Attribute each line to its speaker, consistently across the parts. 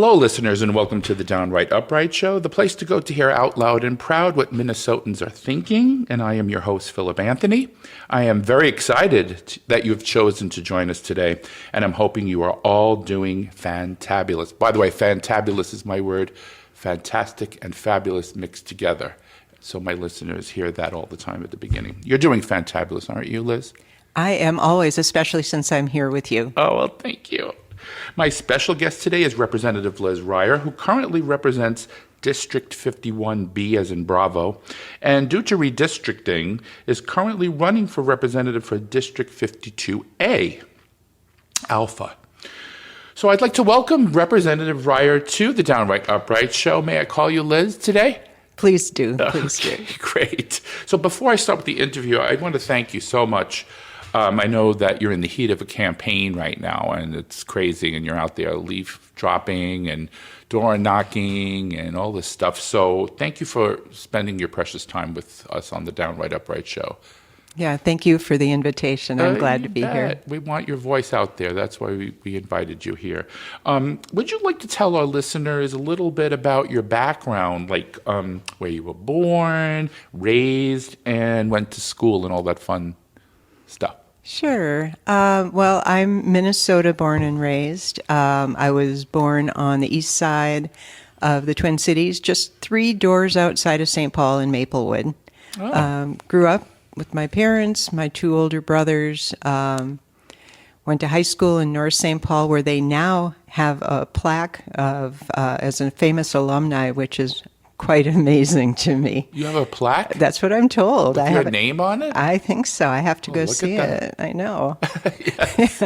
Speaker 1: Hello, listeners, and welcome to the Downright Upright Show, the place to go to hear out loud and proud what Minnesotans are thinking. And I am your host, Philip Anthony. I am very excited that you've chosen to join us today, and I'm hoping you are all doing fantabulous. By the way, fantabulous is my word. Fantastic and fabulous mixed together. So my listeners hear that all the time at the beginning. You're doing fantabulous, aren't you, Liz?
Speaker 2: I am always, especially since I'm here with you.
Speaker 1: Oh, well, thank you. My special guest today is Representative Liz Reyer, who currently represents District 51B, as in Bravo, and due to redistricting, is currently running for representative for District 52A, Alpha. So I'd like to welcome Representative Reyer to the Downright Upright Show. May I call you Liz today?
Speaker 2: Please do. Please do.
Speaker 1: Great. So before I start with the interview, I want to thank you so much. I know that you're in the heat of a campaign right now, and it's crazy, and you're out there leaf dropping and door knocking and all this stuff. So thank you for spending your precious time with us on the Downright Upright Show.
Speaker 2: Yeah, thank you for the invitation. I'm glad to be here.
Speaker 1: We want your voice out there. That's why we invited you here. Would you like to tell our listeners a little bit about your background, like where you were born, raised, and went to school and all that fun stuff?
Speaker 2: Sure. Well, I'm Minnesota born and raised. I was born on the east side of the Twin Cities, just 3 doors outside of St. Paul in Maplewood.
Speaker 1: Oh.
Speaker 2: Grew up with my parents, my 2 older brothers. Went to high school in North St. Paul, where they now have a plaque of as a famous alumni, which is quite amazing to me.
Speaker 1: You have a plaque?
Speaker 2: That's what I'm told.
Speaker 1: With your name on it?
Speaker 2: I think so. I have to go see it. I know.
Speaker 1: Yes.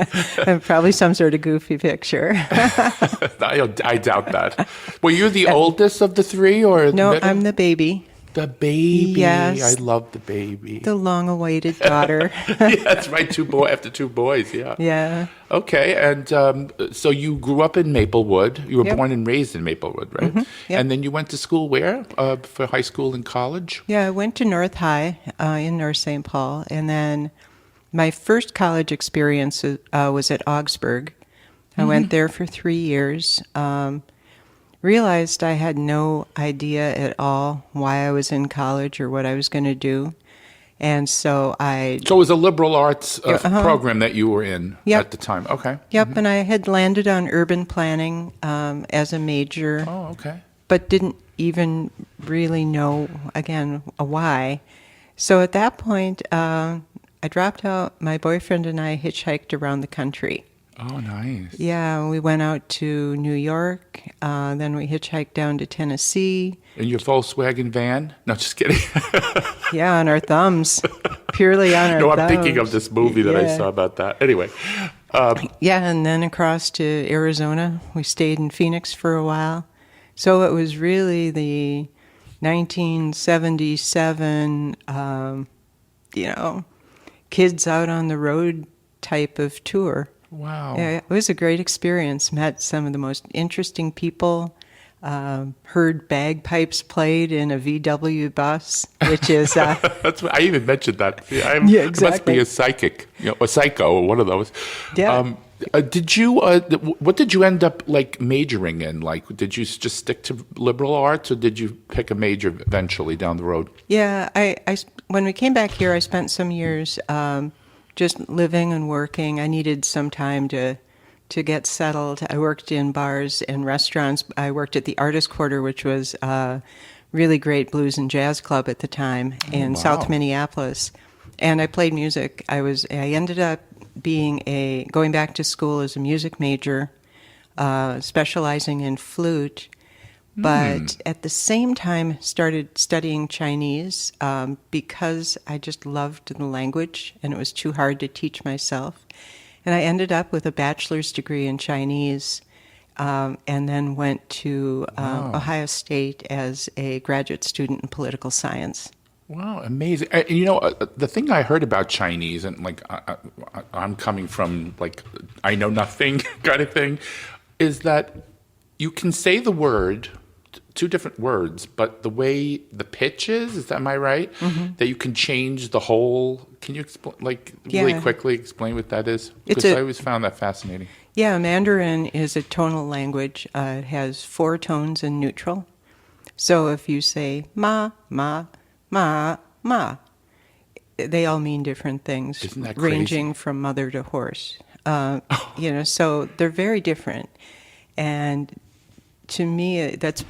Speaker 2: Probably some sort of goofy picture.
Speaker 1: I doubt that. Were you the oldest of the 3, or
Speaker 2: no?
Speaker 1: middle?
Speaker 2: I'm the baby.
Speaker 1: The baby.
Speaker 2: Yes.
Speaker 1: I love the baby.
Speaker 2: The long-awaited daughter.
Speaker 1: Yeah, that's right. After 2 boys. Yeah.
Speaker 2: Yeah.
Speaker 1: Okay, and so you grew up in Maplewood. You were
Speaker 2: Yep.
Speaker 1: born and raised in Maplewood, right?
Speaker 2: Mm-hmm. Yep.
Speaker 1: And then you went to school where for high school and college?
Speaker 2: Yeah, I went to North High in North St. Paul, and then my first college experience was at Augsburg. I went there for 3 years. Realized I had no idea at all why I was in college or what I was going to do. And so
Speaker 1: So it was a liberal arts program that you were in at the time. Okay.
Speaker 2: Yep, and I had landed on urban planning as a major.
Speaker 1: Oh, okay.
Speaker 2: But didn't even really know, again, a why. So at that point, I dropped out. My boyfriend and I hitchhiked around the country.
Speaker 1: Oh, nice.
Speaker 2: Yeah, we went out to New York, then we hitchhiked down to Tennessee.
Speaker 1: In your Volkswagen van? No, just kidding.
Speaker 2: Yeah, on our thumbs. Purely on our thumbs.
Speaker 1: No, I'm thinking of this movie that I saw about that. Anyway.
Speaker 2: Yeah, and then across to Arizona. We stayed in Phoenix for a while. So it was really the 1977, kids out on the road type of tour.
Speaker 1: Wow.
Speaker 2: Yeah, it was a great experience. Met some of the most interesting people. Heard bagpipes played in a VW bus, which is...
Speaker 1: That's what, I even mentioned that.
Speaker 2: Yeah, exactly.
Speaker 1: It must be a psychic, a psycho, or one of those.
Speaker 2: Yeah.
Speaker 1: Did you? What did you end up majoring in? Did you just stick to liberal arts, or did you pick a major eventually down the road?
Speaker 2: Yeah, I when we came back here, I spent some years just living and working. I needed some time to get settled. I worked in bars and restaurants. I worked at the Artist Quarter, which was a really great blues and jazz club at the time in South Minneapolis. And I played music. I ended up going back to school as a music major, specializing in flute. But at the same time, started studying Chinese because I just loved the language, and it was too hard to teach myself. And I ended up with a bachelor's degree in Chinese, and then went to Ohio State as a graduate student in political science.
Speaker 1: Wow, amazing. The thing I heard about Chinese, and I'm coming from I know nothing kind of thing, is that you can say the word, 2 different words, but the way the pitch is that, am I right? Mm-hmm. That you can change the whole. Can you explain, really quickly explain what that is? Because I always found that fascinating.
Speaker 2: Yeah, Mandarin is a tonal language. It has 4 tones in neutral. So if you say ma, ma, ma, ma, they all mean different things,
Speaker 1: Isn't that crazy?
Speaker 2: ranging from mother to horse. So they're very different. And to me, that's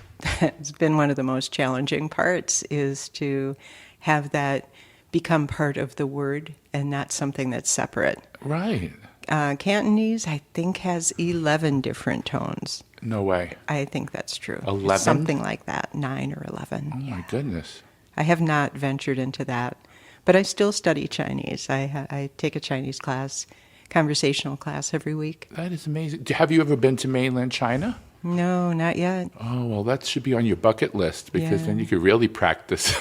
Speaker 2: been one of the most challenging parts, is to have that become part of the word and not something that's separate.
Speaker 1: Right.
Speaker 2: Cantonese, I think, has 11 different tones.
Speaker 1: No way.
Speaker 2: I think that's true.
Speaker 1: 11?
Speaker 2: It's something like that, 9 or 11.
Speaker 1: Oh my goodness.
Speaker 2: I have not ventured into that, but I still study Chinese. I take a Chinese class, conversational class every week.
Speaker 1: That is amazing. Have you ever been to mainland China?
Speaker 2: No, not yet.
Speaker 1: Oh, well, that should be on your bucket list, because
Speaker 2: Yeah.
Speaker 1: then you could really practice.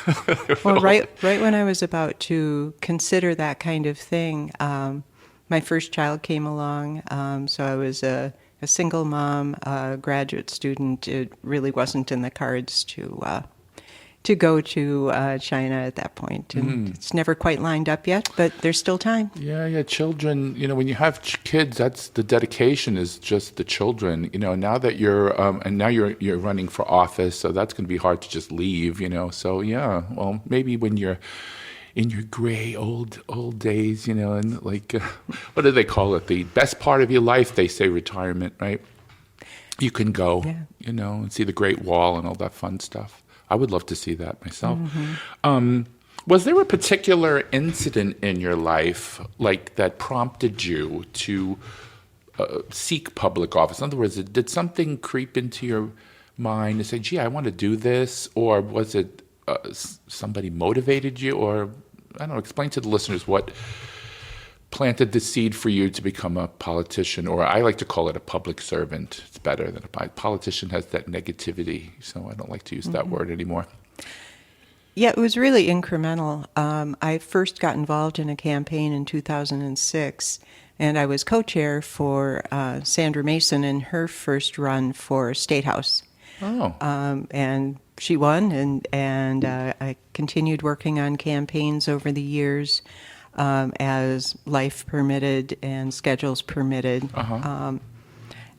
Speaker 2: Well, right when I was about to consider that kind of thing, my first child came along. So I was a single mom, a graduate student. It really wasn't in the cards to go to China at that point. And it's never quite lined up yet, but there's still time.
Speaker 1: Yeah, children, when you have kids, that's the dedication, is just the children. Now that you're running for office, so that's going to be hard to just leave, So yeah, well, maybe when you're in your gray old days, and like, what do they call it? The best part of your life, they say retirement, right? You can go,
Speaker 2: Yeah.
Speaker 1: and see the Great Wall and all that fun stuff. I would love to see that myself. Was there a particular incident in your life, like, that prompted you to seek public office? In other words, did something creep into your mind to say, gee, I want to do this? Or was it somebody motivated you? Or, I don't know, explain to the listeners what planted the seed for you to become a politician, or I like to call it a public servant. It's better than a politician, has that negativity, so I don't like to use that word anymore.
Speaker 2: Yeah, it was really incremental. I first got involved in a campaign in 2006, and I was co-chair for Sandra Mason in her first run for State House.
Speaker 1: Oh.
Speaker 2: And she won, and I continued working on campaigns over the years as life permitted and schedules permitted.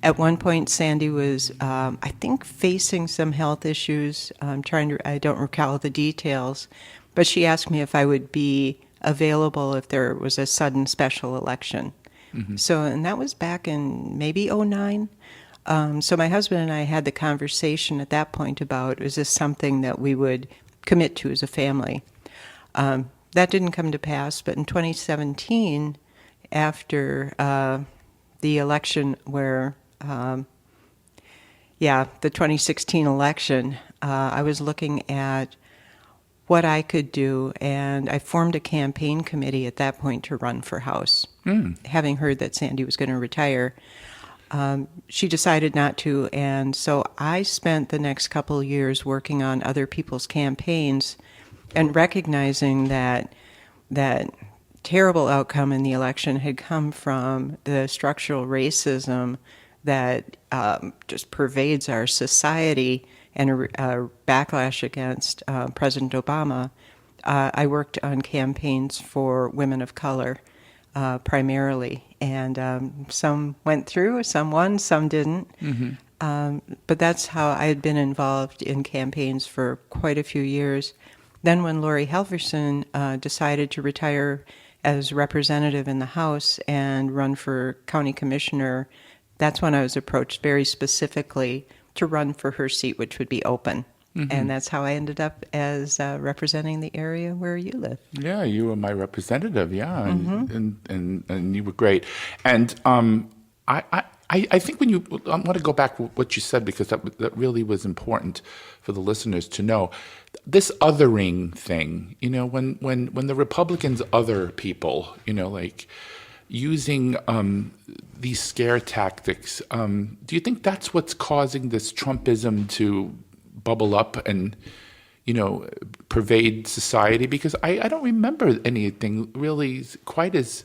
Speaker 2: At one point, Sandy was, I think, facing some health issues. I don't recall the details, but she asked me if I would be available if there was a sudden special election. So, and that was back in maybe '09. So my husband and I had the conversation at that point about, is this something that we would commit to as a family? That didn't come to pass, but in 2017, after the election where, the 2016 election, I was looking at what I could do, and I formed a campaign committee at that point to run for House. Having heard that Sandy was going to retire, she decided not to, and so I spent the next couple of years working on other people's campaigns and recognizing that terrible outcome in the election had come from the structural racism that just pervades our society, and a backlash against President Obama. I worked on campaigns for women of color primarily, and some went through, some won, some didn't. But that's how I had been involved in campaigns for quite a few years. Then when Lori Helverson decided to retire as representative in the House and run for county commissioner, that's when I was approached very specifically to run for her seat, which would be open. And that's how I ended up as representing the area where you live.
Speaker 1: Yeah, you were my representative, and you were great. And I think when I want to go back to what you said, because that really was important for the listeners to know. This othering thing, when the Republicans other people, like using these scare tactics, do you think that's what's causing this Trumpism to bubble up and, pervade society? Because I don't remember anything really quite as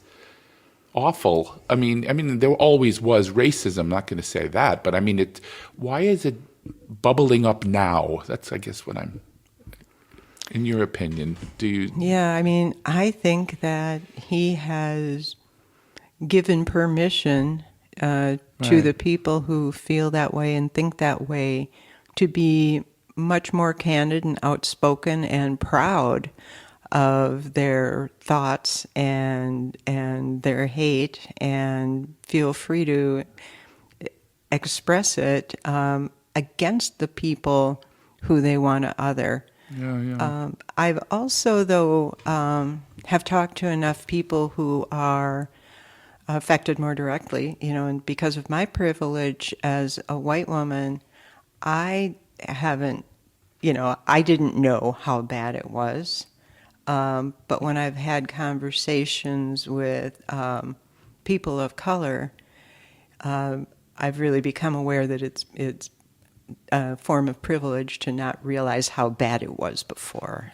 Speaker 1: awful. I mean, there always was racism. I'm not going to say that, but I mean, why is it bubbling up now? That's, I guess, what I'm. In your opinion, do you?
Speaker 2: Yeah, I mean, I think that he has given permission to
Speaker 1: Right.
Speaker 2: the people who feel that way and think that way to be much more candid and outspoken and proud of their thoughts and their hate, and feel free to express it against the people who they want to other.
Speaker 1: Yeah, yeah.
Speaker 2: I've also, though, have talked to enough people who are affected more directly, and because of my privilege as a white woman, I haven't, I didn't know how bad it was. But when I've had conversations with people of color, I've really become aware that it's a form of privilege to not realize how bad it was before.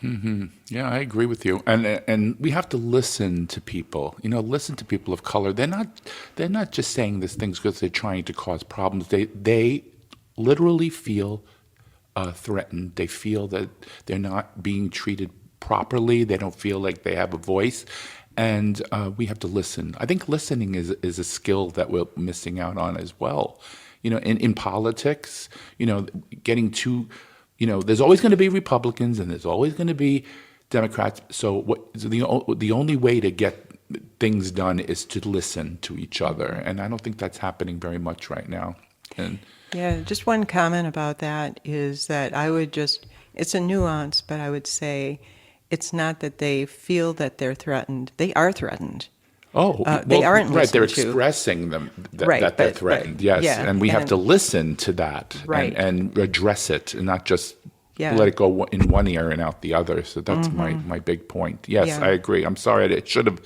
Speaker 1: Yeah, I agree with you. And we have to listen to people. Listen to people of color. They're not just saying these things because they're trying to cause problems. They literally feel threatened. They feel that they're not being treated properly. They don't feel like they have a voice. And we have to listen. I think listening is a skill that we're missing out on as well. In politics, getting too, there's always going to be Republicans and there's always going to be Democrats. So the only way to get things done is to listen to each other. And I don't think that's happening very much right now. And
Speaker 2: Yeah, just one comment about that is that it's a nuance, but I would say it's not that they feel that they're threatened. They are threatened. They aren't
Speaker 1: right. They're
Speaker 2: listened to.
Speaker 1: expressing
Speaker 2: Right,
Speaker 1: that they're
Speaker 2: but
Speaker 1: threatened. Yes,
Speaker 2: yeah,
Speaker 1: and we have
Speaker 2: and-
Speaker 1: to listen to that
Speaker 2: Right.
Speaker 1: and address it, and not just
Speaker 2: Yeah.
Speaker 1: let it go in one ear and out the other. So that's my big point. Yes,
Speaker 2: Yeah.
Speaker 1: I agree. I'm sorry, I should have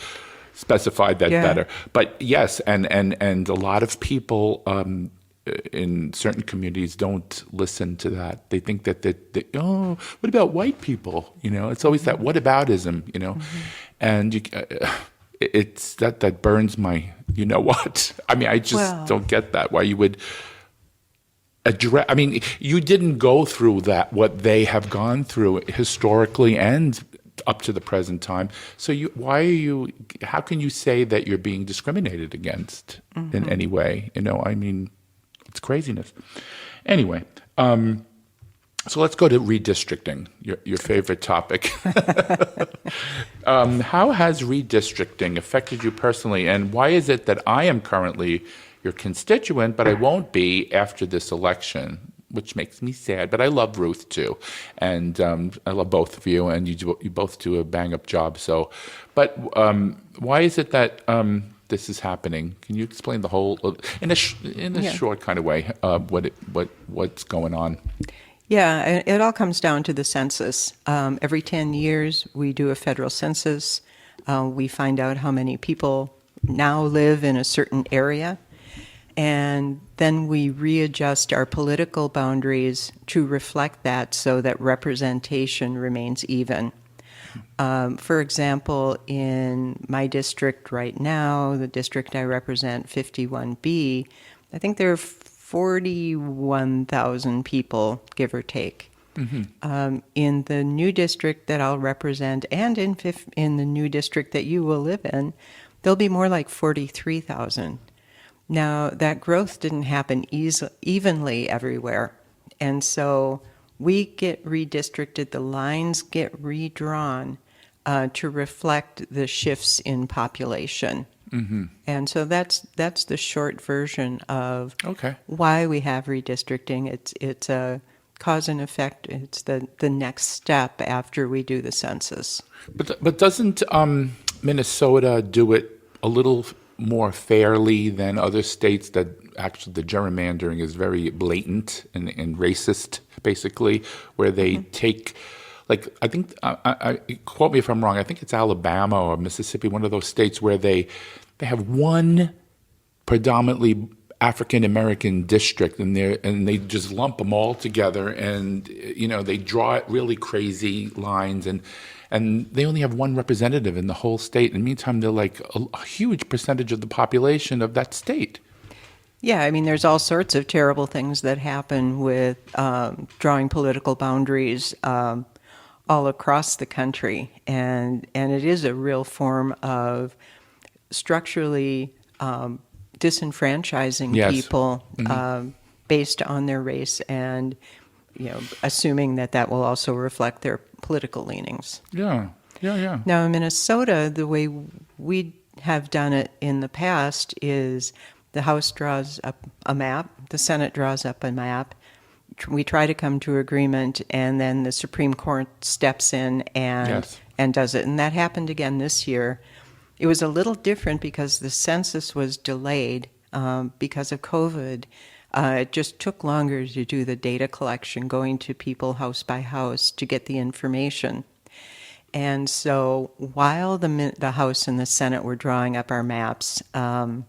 Speaker 1: specified that
Speaker 2: Yeah.
Speaker 1: better. But yes, and a lot of people in certain communities don't listen to that. They think that what about white people? It's always that whataboutism. And it's that burns my what. I mean, I just
Speaker 2: Well-
Speaker 1: don't get that. Why you would address? I mean, you didn't go through what they have gone through historically and up to the present time. So how can you say that you're being discriminated against in any way? I mean, it's craziness. Anyway, so let's go to redistricting, your favorite topic. How has redistricting affected you personally, and why is it that I am currently your constituent, but I won't be after this election, which makes me sad. But I love Ruth too, and I love both of you, and you both do a bang-up job. So, but why is it that this is happening? Can you explain the whole in a short kind of way what's going on?
Speaker 2: Yeah, it all comes down to the census. Every 10 years, we do a federal census. We find out how many people now live in a certain area, and then we readjust our political boundaries to reflect that so that representation remains even. For example, in my district right now, the district I represent, 51B, I think there are 41,000 people, give or take. In the new district that I'll represent, and in the new district that you will live in, there'll be more like 43,000. Now, that growth didn't happen evenly everywhere. And so we get redistricted, the lines get redrawn to reflect the shifts in population. And so that's the short version of why we have redistricting. It's a cause and effect. It's the next step after we do the census.
Speaker 1: But doesn't Minnesota do it a little more fairly than other states that actually the gerrymandering is very blatant and racist, basically, where they take, like, I think, I quote me if I'm wrong, I think it's Alabama or Mississippi, one of those states where they have one predominantly African American district, and they just lump them all together, and they draw really crazy lines, and they only have one representative in the whole state. In the meantime, they're like a huge percentage of the population of that state.
Speaker 2: Yeah, I mean, there's all sorts of terrible things that happen with drawing political boundaries all across the country, and it is a real form of structurally disenfranchising
Speaker 1: Yes.
Speaker 2: people based on their race, and assuming that will also reflect their political leanings.
Speaker 1: Yeah. Yeah. Yeah.
Speaker 2: Now, in Minnesota, the way we have done it in the past is the House draws up a map, the Senate draws up a map. We try to come to agreement, and then the Supreme Court steps in and does it. And that happened again this year. It was a little different because the census was delayed because of COVID. It just took longer to do the data collection, going to people house by house to get the information. And so while the House and the Senate were drawing up our maps, the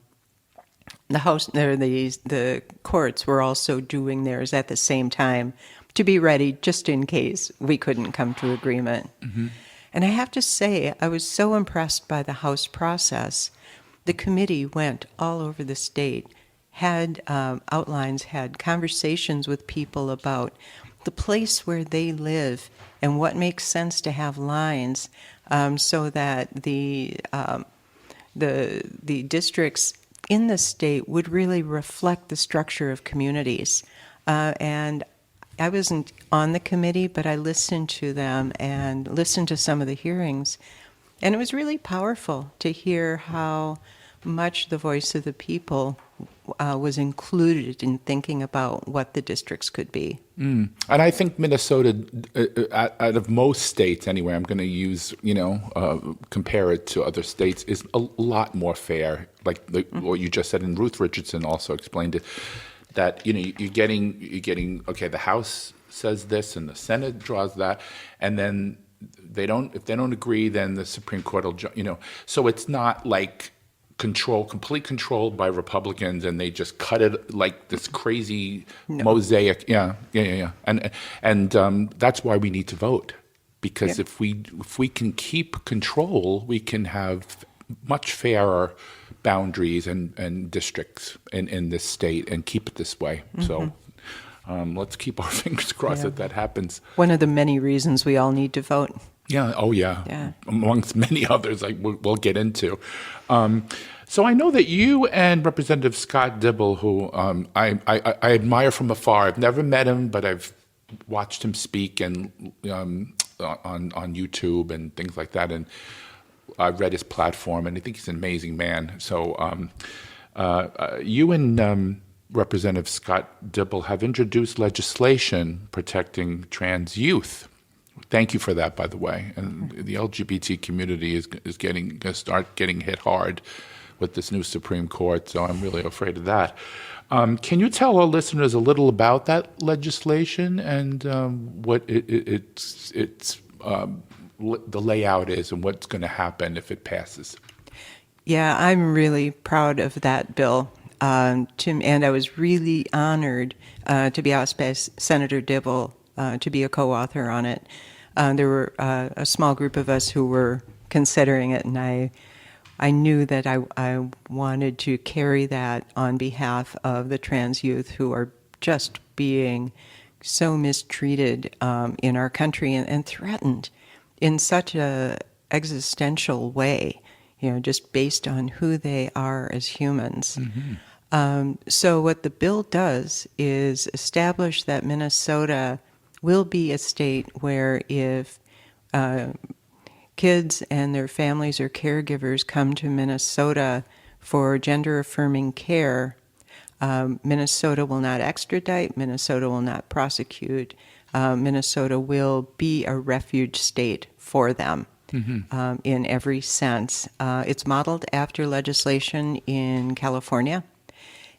Speaker 2: courts were also doing theirs at the same time to be ready just in case we couldn't come to agreement. Mm-hmm. And I have to say, I was so impressed by the House process. The committee went all over the state, had outlines, had conversations with people about the place where they live and what makes sense to have lines, so that the districts in the state would really reflect the structure of communities. And I wasn't on the committee, but I listened to them and listened to some of the hearings. And it was really powerful to hear how much the voice of the people was included in thinking about what the districts could be.
Speaker 1: And I think Minnesota, out of most states anyway, I'm going to use, compare it to other states, is a lot more fair. Like what you just said, and Ruth Richardson also explained it, that you're getting okay, the House says this and the Senate draws that, and then if they don't agree, then the Supreme Court will, so it's not like complete control by Republicans, and they just cut it like this crazy mosaic. Yeah. And that's why we need to vote, because if we can keep control, we can have much fairer boundaries and districts in this state and keep it this way. Mm-hmm. So let's keep our fingers crossed that happens.
Speaker 2: One of the many reasons we all need to vote.
Speaker 1: Yeah. Oh, yeah. Amongst many others, like we'll get into. So I know that you and Representative Scott Dibble, who I admire from afar. I've never met him, but I've watched him speak and on YouTube and things like that, and I've read his platform, and I think he's an amazing man. So you and Representative Scott Dibble have introduced legislation protecting trans youth. Thank you for that, by the way. And the LGBT community is going to start getting hit hard with this new Supreme Court, so I'm really afraid of that. Can you tell our listeners a little about that legislation and what the layout is and what's going to happen if it passes?
Speaker 2: Yeah, I'm really proud of that bill, Tim, and I was really honored to be asked by Senator Dibble to be a co-author on it. There were a small group of us who were considering it, and I knew that I wanted to carry that on behalf of the trans youth who are just being so mistreated in our country and threatened in such a existential way, just based on who they are as humans. Mm-hmm. So what the bill does is establish that Minnesota will be a state where if kids and their families or caregivers come to Minnesota for gender-affirming care, Minnesota will not extradite, Minnesota will not prosecute, Minnesota will be a refuge state for them. Mm-hmm. In every sense. It's modeled after legislation in California,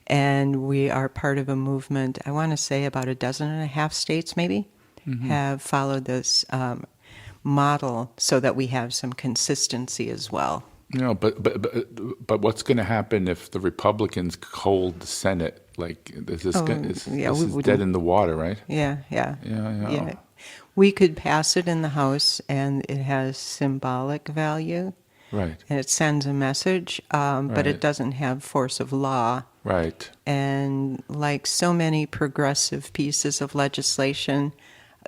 Speaker 2: and we are part of a movement, I want to say about 12.5 states maybe, mm-hmm. have followed this model so that we have some consistency as well. But
Speaker 1: what's going to happen if the Republicans hold the Senate? Like, this is dead in the water, right?
Speaker 2: Yeah. We could pass it in the House, and it has symbolic value.
Speaker 1: Right.
Speaker 2: And it sends a message, but it doesn't have force of law.
Speaker 1: Right.
Speaker 2: And like so many progressive pieces of legislation,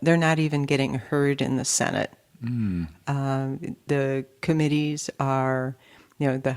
Speaker 2: they're not even getting heard in the Senate. Mm. The committees are, the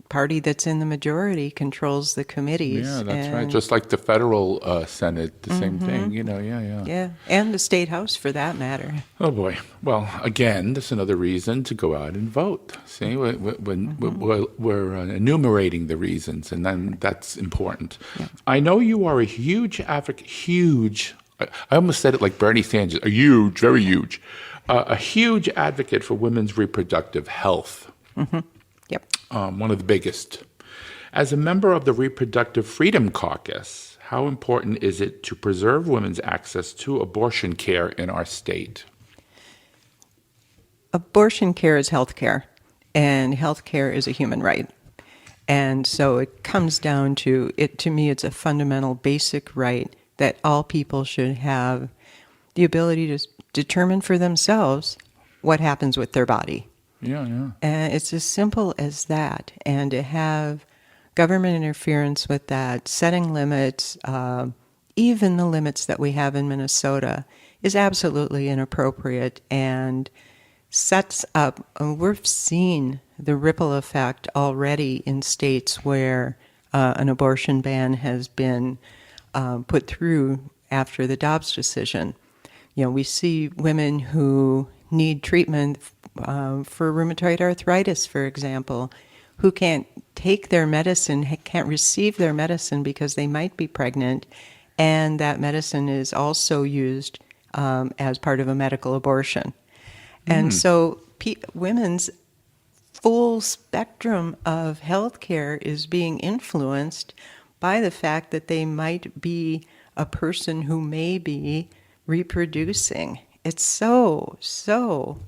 Speaker 2: party that's in the majority controls the committees.
Speaker 1: Yeah, that's right.
Speaker 2: And,
Speaker 1: Just like the federal Senate, the same thing, yeah.
Speaker 2: yeah, and the state house for that matter.
Speaker 1: Oh boy. Well, again, that's another reason to go out and vote. See, we're enumerating the reasons, and then that's important.
Speaker 2: Yeah.
Speaker 1: I know you are a huge advocate, I almost said it like Bernie Sanders, a huge, very huge, a huge advocate for women's reproductive health.
Speaker 2: Yep.
Speaker 1: One of the biggest. As a member of the Reproductive Freedom Caucus, how important is it to preserve women's access to abortion care in our state?
Speaker 2: Abortion care is health care, and health care is a human right. And so it comes down to it. To me, it's a fundamental, basic right that all people should have the ability to determine for themselves what happens with their body.
Speaker 1: Yeah.
Speaker 2: And it's as simple as that. And to have government interference with that, setting limits, even the limits that we have in Minnesota, is absolutely inappropriate and sets up, we've seen the ripple effect already in states where an abortion ban has been put through after the Dobbs decision. We see women who need treatment for rheumatoid arthritis, for example, who can't take their medicine, can't receive their medicine because they might be pregnant, and that medicine is also used as part of a medical abortion. And so women's full spectrum of health care is being influenced by the fact that they might be a person who may be reproducing. It's so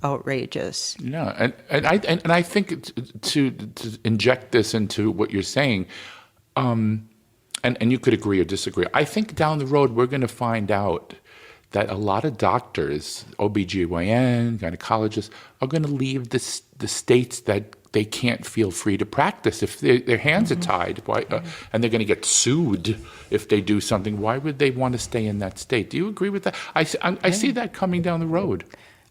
Speaker 2: outrageous.
Speaker 1: Yeah, and I think to inject this into what you're saying, and you could agree or disagree. I think down the road we're going to find out that a lot of doctors, OBGYN, gynecologists, are going to leave the states that they can't feel free to practice. If their hands are tied, why, and they're going to get sued if they do something, why would they want to stay in that state? Do you agree with that? I see that coming down the road.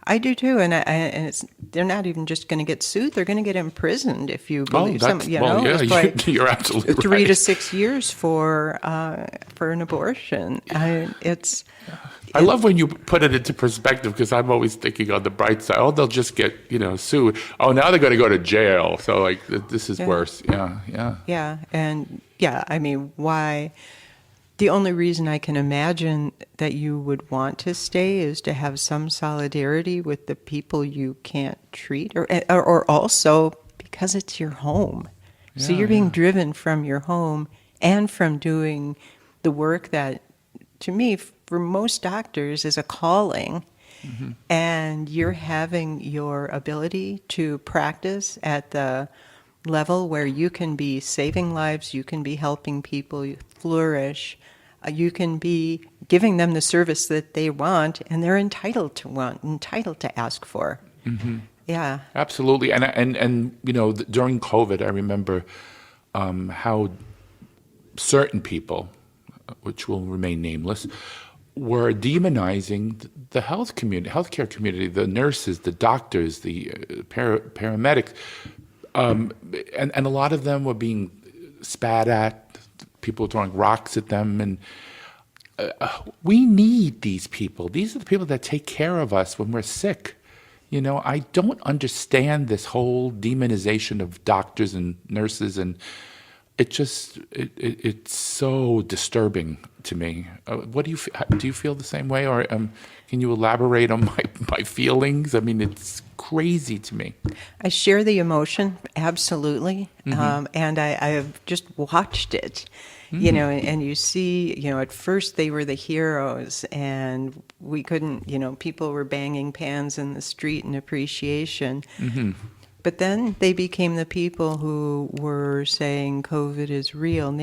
Speaker 2: I do too, and they're not even just going to get sued; they're going to get imprisoned if you believe some.
Speaker 1: You're absolutely right.
Speaker 2: 3 to 6 years for an abortion.
Speaker 1: I love when you put it into perspective because I'm always thinking on the bright side. Oh, they'll just get sued. Oh, now they're going to go to jail. So like this is worse. Yeah.
Speaker 2: I mean, why? The only reason I can imagine that you would want to stay is to have some solidarity with the people you can't treat, or also because it's your home. So you're being driven from your home and from doing the work that, to me, for most doctors is a calling, and you're having your ability to practice at the level where you can be saving lives, you can be helping people flourish, you can be giving them the service that they want and they're entitled to ask for. Yeah,
Speaker 1: absolutely. And during COVID, I remember how certain people, which will remain nameless, were demonizing the healthcare community, the nurses, the doctors, the paramedics, and a lot of them were being spat at, people throwing rocks at them, and we need these people. These are the people that take care of us when we're sick. I don't understand this whole demonization of doctors and nurses, and it's so disturbing to me. What do you feel the same way, or can you elaborate on my feelings? I mean, it's crazy to me.
Speaker 2: I share the emotion, absolutely, and I have just watched it, and you see, at first they were the heroes, and we couldn't, people were banging pans in the street in appreciation. But then they became the people who were saying COVID is real, and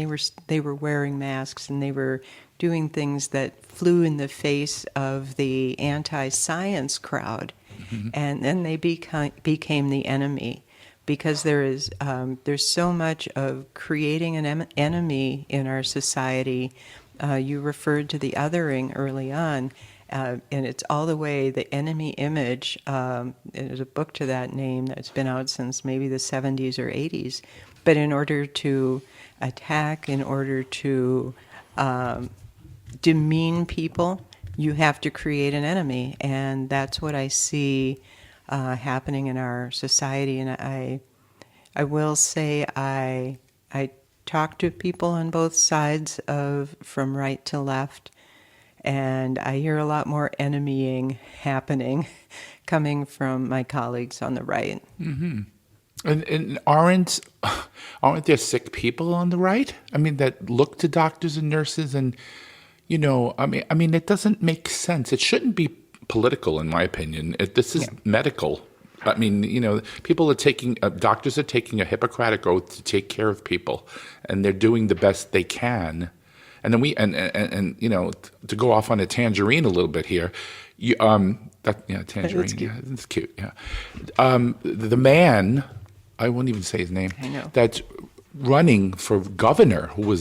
Speaker 2: they were wearing masks, and they were doing things that flew in the face of the anti-science crowd, and then they became the enemy, because there's so much of creating an enemy in our society. You referred to the othering early on, And it's all the way, the enemy image. There's a book to that name that's been out since maybe the 70s or 80s. But in order to attack, in order to demean people, you have to create an enemy. And that's what I see happening in our society. And I will say I talk to people on both sides from right to left, and I hear a lot more enemying happening coming from my colleagues on the right.
Speaker 1: And aren't there sick people on the right? I mean, that look to doctors and nurses, and I mean, it doesn't make sense. It shouldn't be political, in my opinion. This is medical. I mean, people are doctors are taking a Hippocratic oath to take care of people, and they're doing the best they can. And then to go off on a tangerine a little bit here, tangerine,
Speaker 2: That's cute.
Speaker 1: yeah, it's cute, yeah. The man, I won't even say his name.
Speaker 2: I know.
Speaker 1: That's running for governor, who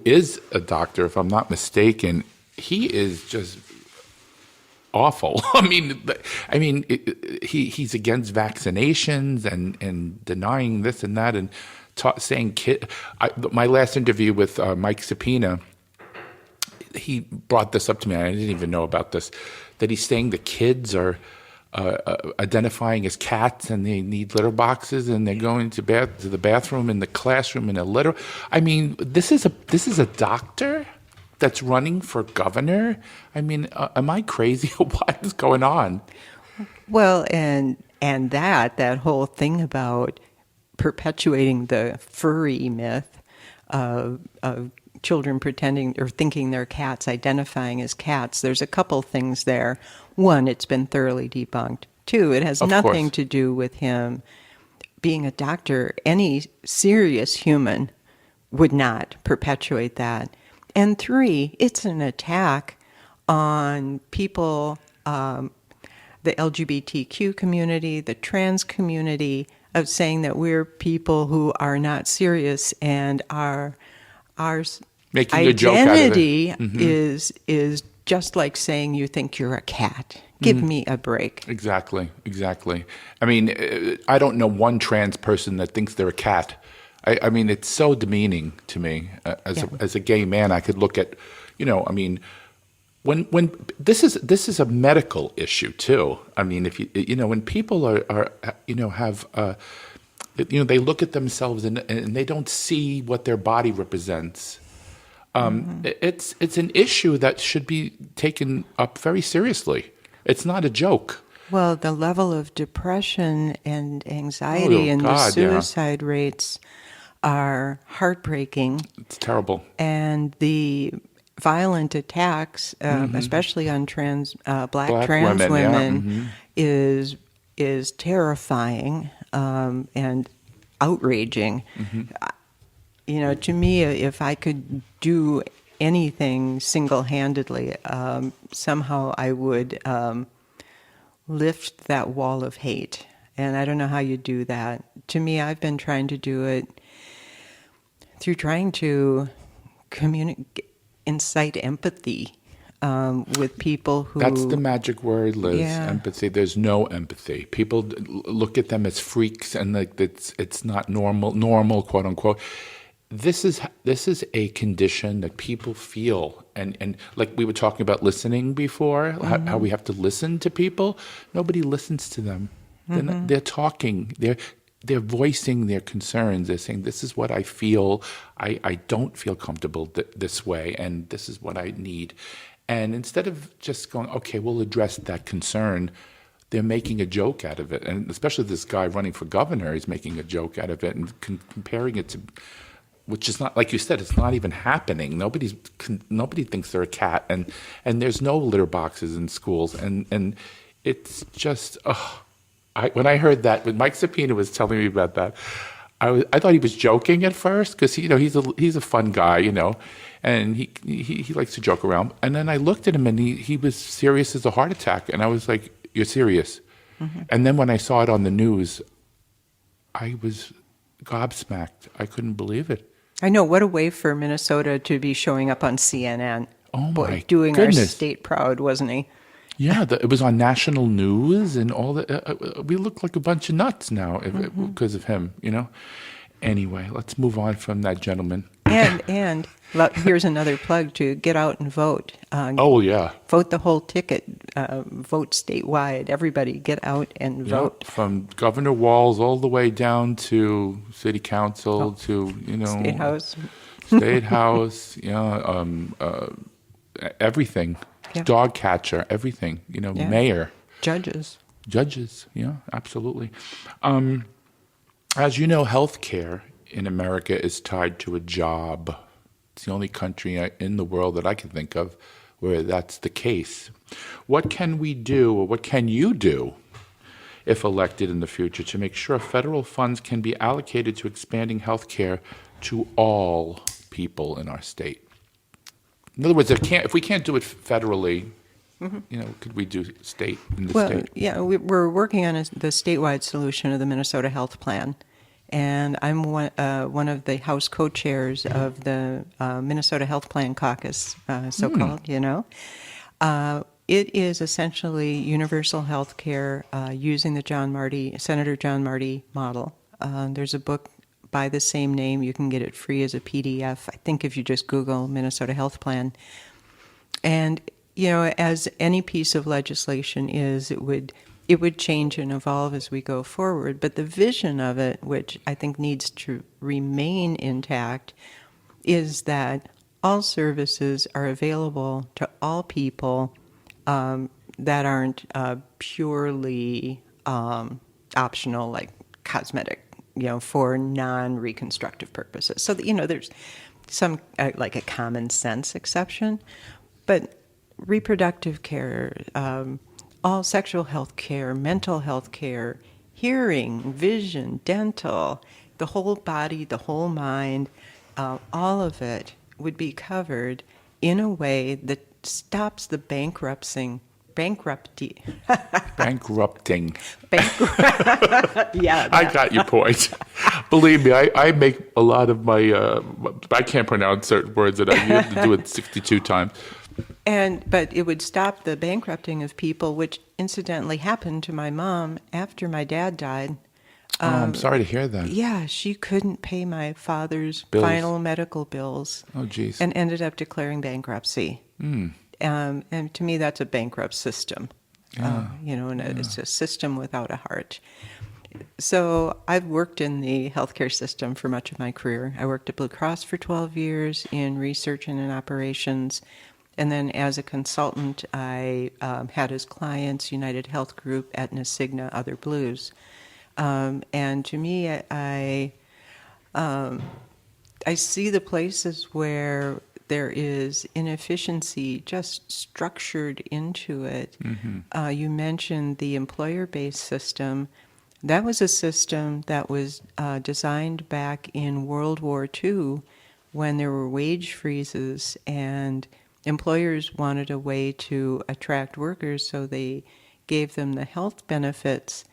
Speaker 1: is a doctor, if I'm not mistaken. He is just awful. He's against vaccinations and denying this and that, and saying my last interview with Mike Sapina, he brought this up to me. I didn't even know about this. That he's saying the kids are identifying as cats, and they need litter boxes, and they're going to the bathroom in the classroom in a litter. I mean, this is a doctor that's running for governor. I mean, am I crazy? What is going on?
Speaker 2: Well, and that whole thing about perpetuating the furry myth of children pretending or thinking they're cats, identifying as cats. There's a couple things there. One, it's been thoroughly debunked. Two, it has nothing to do with him being a doctor. Any serious human would not perpetuate that. And three, it's an attack on people, the LGBTQ community, the trans community, of saying that we're people who are not serious, and our
Speaker 1: Making a joke out of it.
Speaker 2: identity is just like saying you think you're a cat. Give me a break.
Speaker 1: Exactly. I mean, I don't know one trans person that thinks they're a cat. I mean, it's so demeaning to me. As a gay man, I could look at, I mean, when this is a medical issue too. I mean, if when people are have they look at themselves and they don't see what their body represents. It's an issue that should be taken up very seriously. It's not a joke.
Speaker 2: Well, the level of depression and anxiety and the suicide rates are heartbreaking.
Speaker 1: It's terrible.
Speaker 2: And the violent attacks, especially on black trans women, is terrifying and outraging. To me, if I could do anything single-handedly, somehow I would lift that wall of hate. And I don't know how you do that. To me, I've been trying to do it through trying to incite empathy with people who...
Speaker 1: That's the magic word, Liz, empathy. There's no empathy. People look at them as freaks, and like it's not normal, quote unquote. This is a condition that people feel, and like we were talking about listening before, how we have to listen to people. Nobody listens to them. They're talking. They're voicing their concerns. They're saying, "This is what I feel. I don't feel comfortable this way, and this is what I need." And instead of just going, "Okay, we'll address that concern," they're making a joke out of it. And especially this guy running for governor is making a joke out of it and comparing it to. Which is not, like you said, it's not even happening. Nobody thinks they're a cat, and there's no litter boxes in schools, and it's just. When I heard that, when Mike Sapina was telling me about that, I thought he was joking at first because he's a fun guy, and he likes to joke around. And then I looked at him, and he was serious as a heart attack, and I was like, "You're serious?" And then when I saw it on the news, I was gobsmacked. I couldn't believe it.
Speaker 2: I know, what a way for Minnesota to be showing up on CNN.
Speaker 1: Oh
Speaker 2: boy,
Speaker 1: my
Speaker 2: doing our
Speaker 1: goodness.
Speaker 2: state proud, wasn't he?
Speaker 1: Yeah, it was on national news and all that. We look like a bunch of nuts now because of him, you know. Anyway, let's move on from that gentleman.
Speaker 2: Here's another plug to get out and vote.
Speaker 1: Oh, yeah.
Speaker 2: Vote the whole ticket. Vote statewide. Everybody get out and
Speaker 1: Yeah,
Speaker 2: vote.
Speaker 1: from Governor Walz all the way down to city council to,
Speaker 2: State House.
Speaker 1: State House, everything.
Speaker 2: Yeah.
Speaker 1: Dog catcher, everything,
Speaker 2: Yeah.
Speaker 1: mayor.
Speaker 2: Judges.
Speaker 1: Judges, yeah, absolutely. As you know, healthcare in America is tied to a job. It's the only country in the world that I can think of where that's the case. What can we do, or what can you do, if elected in the future, to make sure federal funds can be allocated to expanding healthcare to all people in our state? In other words, if we can't do it federally, could we do state in the state?
Speaker 2: Yeah, we're working on the statewide solution of the Minnesota Health Plan, and I'm one of the House co-chairs of the Minnesota Health Plan Caucus, so-called. It is essentially universal health care using the Senator John Marty model. There's a book by the same name. You can get it free as a PDF, I think, if you just Google Minnesota Health Plan. And as any piece of legislation is, it would change and evolve as we go forward. But the vision of it, which I think needs to remain intact, is that all services are available to all people that aren't purely optional, like cosmetic, for non-reconstructive purposes. So, there's some, like a common sense exception, but reproductive care, all sexual health care, mental health care, hearing, vision, dental, the whole body, the whole mind, all of it would be covered in a way that stops the bankrupting. Yeah.
Speaker 1: I got your point. Believe me, I make a lot of my, I can't pronounce certain words that I have to do it 62 times.
Speaker 2: But it would stop the bankrupting of people, which incidentally happened to my mom after my dad died.
Speaker 1: I'm sorry to hear that.
Speaker 2: Yeah, she couldn't pay my father's
Speaker 1: Bills.
Speaker 2: final medical bills.
Speaker 1: Oh, geez.
Speaker 2: And ended up declaring bankruptcy. And to me, that's a bankrupt system. It's a system without a heart. So I've worked in the healthcare system for much of my career. I worked at Blue Cross for 12 years in research and in operations. And then as a consultant, I had as clients United Health Group, Aetna, Cigna, other Blues. And to me, I see the places where there is inefficiency just structured into it. Mm-hmm. You mentioned the employer-based system. That was a system that was designed back in World War II when there were wage freezes and employers wanted a way to attract workers, so they gave them the health benefits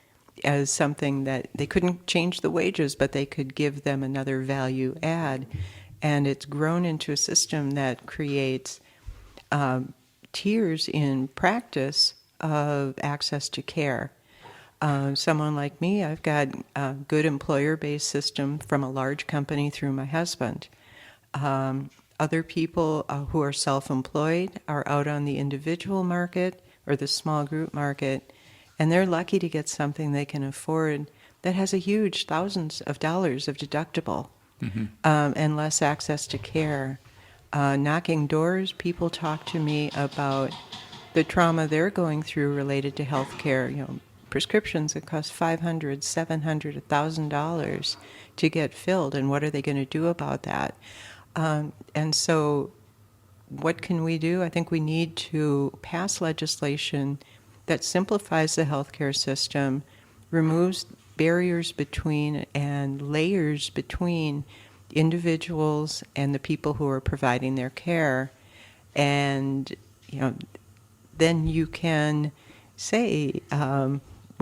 Speaker 2: as something that they couldn't change the wages, but they could give them another value add. And it's grown into a system that creates tiers in practice of access to care. Someone like me, I've got a good employer-based system from a large company through my husband. Other people who are self-employed are out on the individual market or the small group market, and they're lucky to get something they can afford that has a huge thousands of dollars of deductible. Mm-hmm. And less access to care. Knocking doors, people talk to me about the trauma they're going through related to health care. Prescriptions that cost $500, $700, $1,000 to get filled, and what are they going to do about that? And so what can we do? I think we need to pass legislation that simplifies the healthcare system, removes barriers between and layers between individuals and the people who are providing their care. And, then you can say,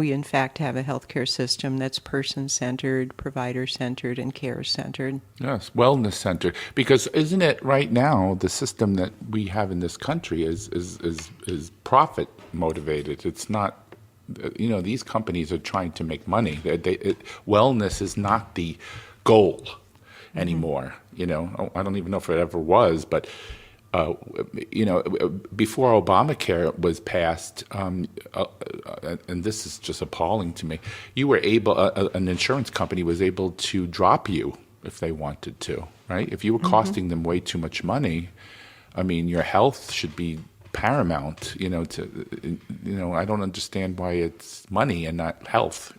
Speaker 2: we in fact have a healthcare system that's person-centered, provider-centered, and care-centered.
Speaker 1: Yes, wellness centered. Because isn't it right now the system that we have in this country is profit motivated? It's not. These companies are trying to make money. Wellness is not the goal anymore. I don't even know if it ever was, but before Obamacare was passed, and this is just appalling to me, you were able, an insurance company was able to drop you if they wanted to, right? If you were costing them way too much money, I mean, your health should be paramount. I don't understand why it's money and not health.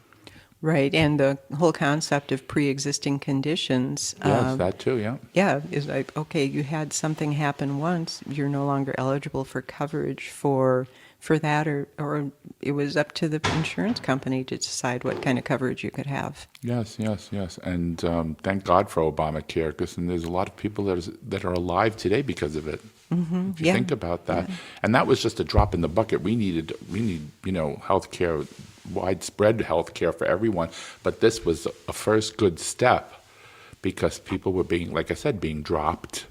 Speaker 2: Right, and the whole concept of pre-existing conditions.
Speaker 1: Yes, that too, yeah.
Speaker 2: Yeah, is like, okay, you had something happen once, you're no longer eligible for coverage for that, or it was up to the insurance company to decide what kind of coverage you could have.
Speaker 1: Yes. And thank God for Obamacare, because there's a lot of people that are alive today because of it. If you think about that. Yeah. And that was just a drop in the bucket. We need health care, widespread health care for everyone. But this was a first good step, because people were being, like I said, being dropped.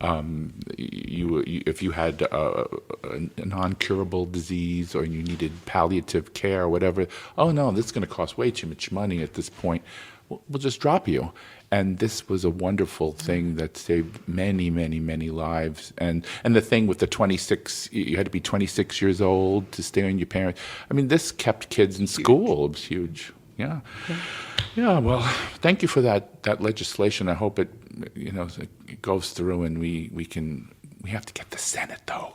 Speaker 1: If you had a non-curable disease or you needed palliative care or whatever, oh no, this is going to cost way too much money at this point. We'll just drop you. And this was a wonderful thing that saved many, many, many lives. And the thing with the 26, you had to be 26 years old to stay on your parents. I mean, this kept kids in school. It was huge. Yeah. Well, thank you for that legislation. I hope it goes through, and we have to get the Senate though.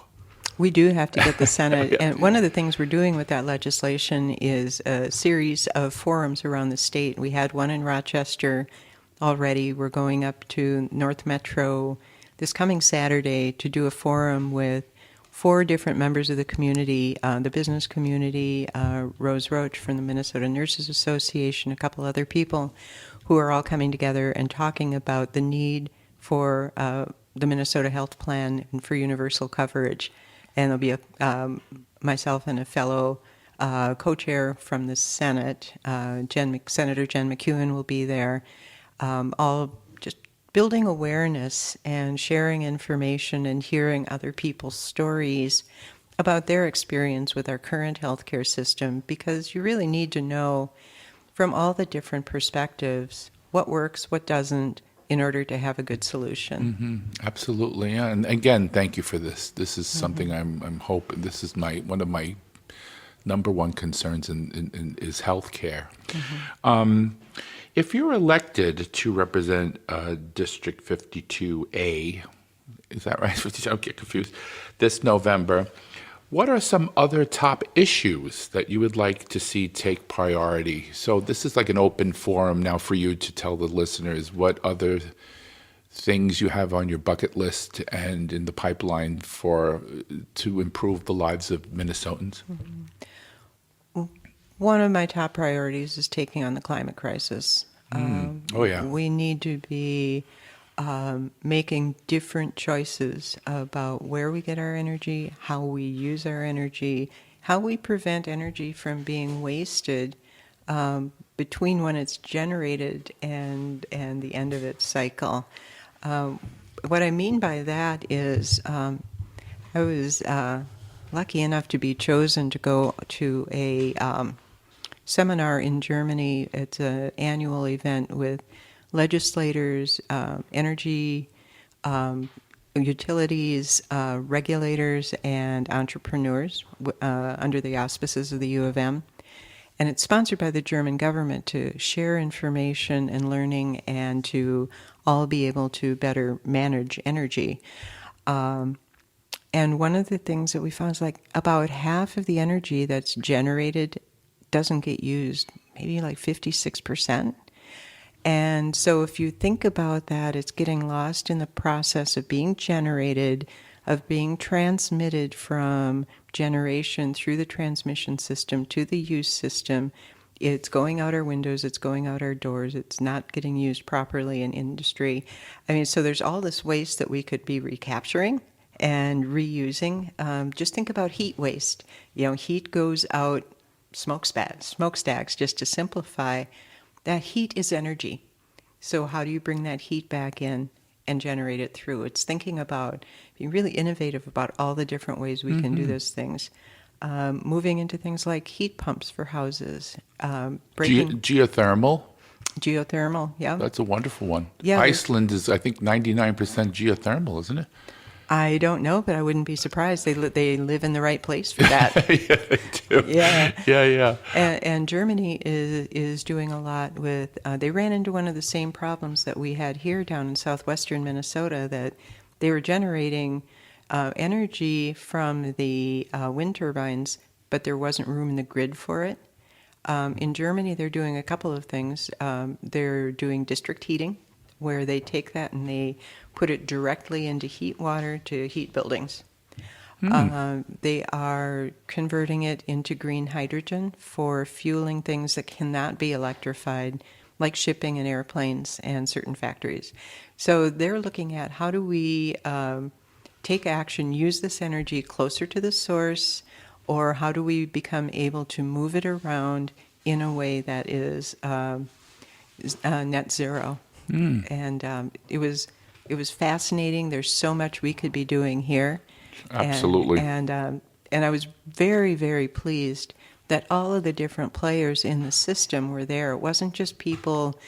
Speaker 2: We do have to get the Senate. And one of the things we're doing with that legislation is a series of forums around the state. We had one in Rochester already. We're going up to North Metro this coming Saturday to do a forum with 4 different members of the community, the business community, Rose Roach from the Minnesota Nurses Association, a couple other people who are all coming together and talking about the need for the Minnesota Health Plan and for universal coverage. And there'll be myself and a fellow co-chair from the Senate, Senator Jen McEwen will be there, all just building awareness and sharing information and hearing other people's stories about their experience with our current healthcare system, because you really need to know from all the different perspectives what works, what doesn't, in order to have a good solution.
Speaker 1: Absolutely, yeah. And again, thank you for this. This is something I'm hoping. This is one of my number one concerns is healthcare. If you're elected to represent District 52A, is that right? 52, I get confused. This November, what are some other top issues that you would like to see take priority? So this is like an open forum now for you to tell the listeners what other things you have on your bucket list and in the pipeline to improve the lives of Minnesotans.
Speaker 2: One of my top priorities is taking on the climate crisis. We need to be making different choices about where we get our energy, how we use our energy, how we prevent energy from being wasted between when it's generated and the end of its cycle. What I mean by that is I was lucky enough to be chosen to go to a seminar in Germany. It's an annual event with legislators, energy, utilities, regulators, and entrepreneurs under the auspices of the U of M. And it's sponsored by the German government to share information and learning and to all be able to better manage energy. And one of the things that we found is like about half of the energy that's generated doesn't get used, maybe like 56%. And so if you think about that, it's getting lost in the process of being generated, of being transmitted from generation through the transmission system to the use system. It's going out our windows, it's going out our doors, it's not getting used properly in industry. I mean, so there's all this waste that we could be recapturing and reusing. Just think about heat waste. Heat goes out smokestacks, just to simplify, that heat is energy. So how do you bring that heat back in and generate it through? It's thinking about being really innovative about all the different ways we can do those things. Moving into things like heat pumps for houses, breaking geothermal. Yeah,
Speaker 1: That's a wonderful one.
Speaker 2: Yeah,
Speaker 1: Iceland is, I think, 99% geothermal, isn't it?
Speaker 2: I don't know, but I wouldn't be surprised. They live in the right place for that.
Speaker 1: Yeah, they do.
Speaker 2: Yeah.
Speaker 1: Yeah.
Speaker 2: And Germany is doing a lot with. They ran into one of the same problems that we had here down in southwestern Minnesota, that they were generating energy from the wind turbines, but there wasn't room in the grid for it. In Germany, they're doing a couple of things. They're doing district heating, where they take that and they put it directly into heat water to heat buildings. They are converting it into green hydrogen for fueling things that cannot be electrified, like shipping and airplanes and certain factories. So they're looking at how do we take action, use this energy closer to the source, or how do we become able to move it around in a way that is net zero. And it was fascinating. There's so much we could be doing here.
Speaker 1: Absolutely.
Speaker 2: And I was very, very pleased that all of the different players in the system were there. It wasn't just people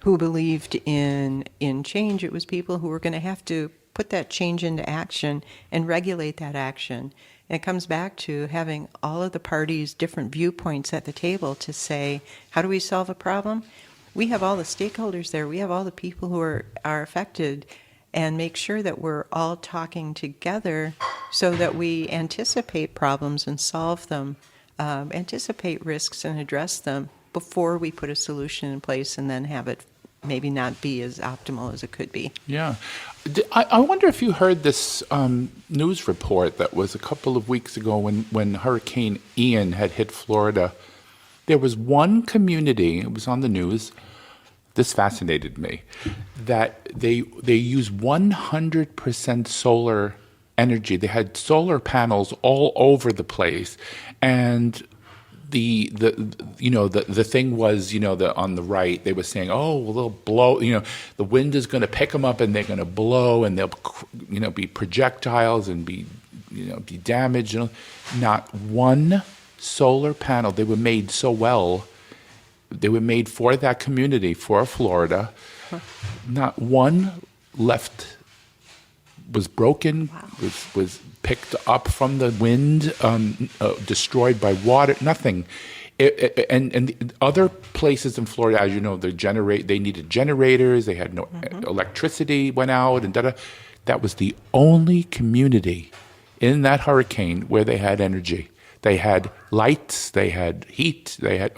Speaker 2: who believed in change. It was people who were going to have to put that change into action and regulate that action. And it comes back to having all of the parties' different viewpoints at the table to say, how do we solve a problem? We have all the stakeholders there. We have all the people who are affected, and make sure that we're all talking together so that we anticipate problems and solve them, anticipate risks and address them before we put a solution in place and then have it maybe not be as optimal as it could be.
Speaker 1: Yeah. I wonder if you heard this news report that was a couple of weeks ago when Hurricane Ian had hit Florida. There was one community, it was on the news, this fascinated me, that they use 100% solar energy. They had solar panels all over the place, and the thing was, on the right, they were saying, oh, well, they'll blow, the wind is going to pick them up and they're going to blow and they'll, be projectiles and be damaged. Not one solar panel. They were made so well. They were made for that community, for Florida. Not one left was broken, was picked up from the wind, destroyed by water, nothing. And the other places in Florida, as you know, they needed generators, they had no electricity, went out, and that was the only community in that hurricane where they had energy. They had lights, they had heat, air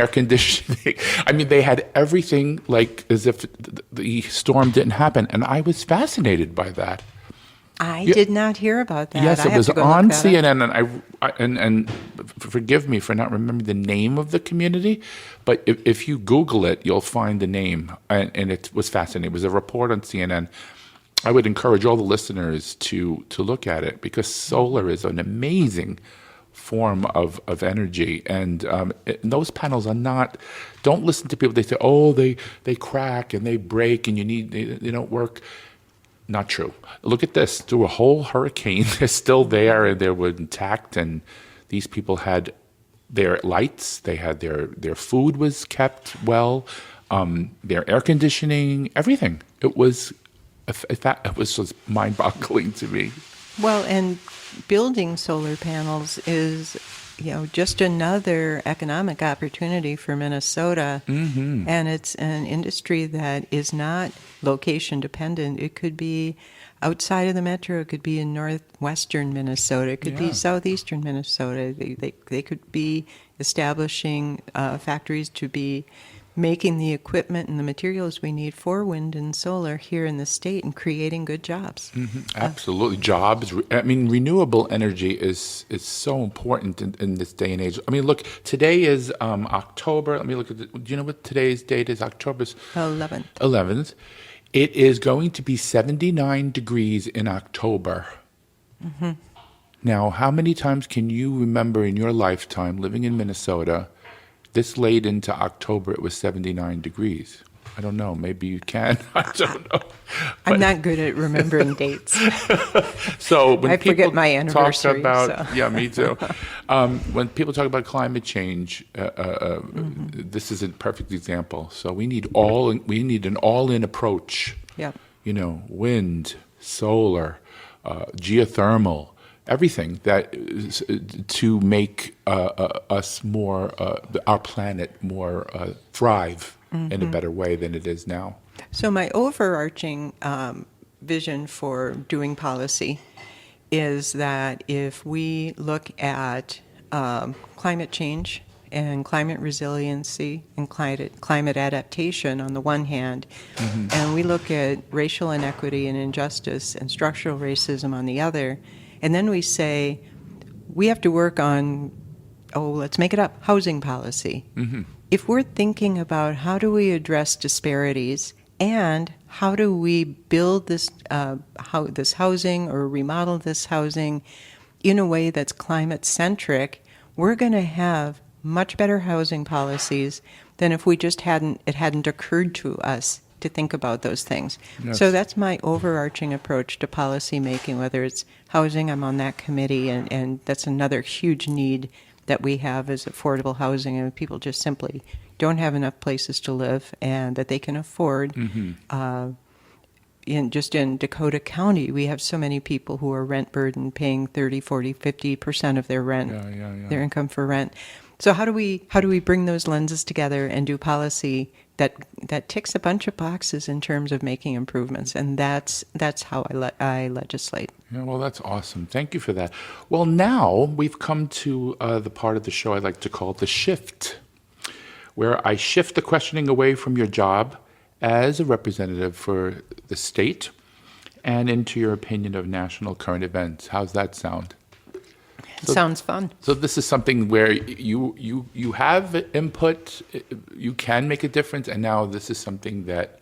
Speaker 1: conditioning. They had everything like as if the storm didn't happen. And I was fascinated by that.
Speaker 2: I did not hear about that.
Speaker 1: Yes,
Speaker 2: I
Speaker 1: it
Speaker 2: have
Speaker 1: was
Speaker 2: to go
Speaker 1: on
Speaker 2: look that up.
Speaker 1: CNN, and forgive me for not remembering the name of the community, but if you Google it, you'll find the name, and it was fascinating. It was a report on CNN. I would encourage all the listeners to look at it, because solar is an amazing form of energy, and those panels are not. Don't listen to people. They say, oh, they crack and they break, and they don't work. Not true. Look at this. Through a whole hurricane, they're still there and they were intact. And these people had their lights. They had their food was kept well. Their air conditioning, everything. It was just mind-boggling to me.
Speaker 2: Well, and building solar panels is, just another economic opportunity for Minnesota. Mm-hmm. And it's an industry that is not location dependent. It could be outside of the metro. It could be in northwestern Minnesota. It could be southeastern Minnesota. They could be establishing factories to be making the equipment and the materials we need for wind and solar here in the state and creating good jobs.
Speaker 1: Mm-hmm. Absolutely. Jobs. Renewable energy is so important in this day and age. Look, today is October. Let me look at do you know what today's date is? October
Speaker 2: 11th.
Speaker 1: 11th. It is going to be 79 degrees in October. Mm-hmm. Now, how many times can you remember in your lifetime living in Minnesota, this late into October, it was 79 degrees? I don't know. Maybe you can. I don't know.
Speaker 2: I'm not good at remembering dates.
Speaker 1: So when
Speaker 2: I
Speaker 1: people
Speaker 2: forget my
Speaker 1: talk
Speaker 2: anniversary,
Speaker 1: about,
Speaker 2: so.
Speaker 1: yeah, me too. When people talk about climate change, this is a perfect example. So we need an all-in approach.
Speaker 2: Yeah.
Speaker 1: Wind, solar, geothermal, everything that is, to make us more, our planet more thrive in a better way than it is now.
Speaker 2: So my overarching vision for doing policy is that if we look at climate change and climate resiliency and climate adaptation on the one hand, and we look at racial inequity and injustice and structural racism on the other, and then we say we have to work on, let's make it up, housing policy. If we're thinking about how do we address disparities and how do we build this housing or remodel this housing in a way that's climate centric, we're going to have much better housing policies than if it hadn't occurred to us to think about those things.
Speaker 1: Yes.
Speaker 2: So that's my overarching approach to policy making, whether it's housing, I'm on that committee, and that's another huge need that we have is affordable housing, and people just simply don't have enough places to live and that they can afford. In Dakota County, we have so many people who are rent burdened, paying 30, 40, 50% of their rent, their income for rent. So how do we bring those lenses together and do policy that ticks a bunch of boxes in terms of making improvements? And that's how I legislate.
Speaker 1: Yeah, well, that's awesome. Thank you for that. Well, now we've come to the part of the show I like to call the shift, where I shift the questioning away from your job as a representative for the state and into your opinion of national current events. How's that sound?
Speaker 2: Sounds fun.
Speaker 1: So this is something where you have input, you can make a difference, and now this is something that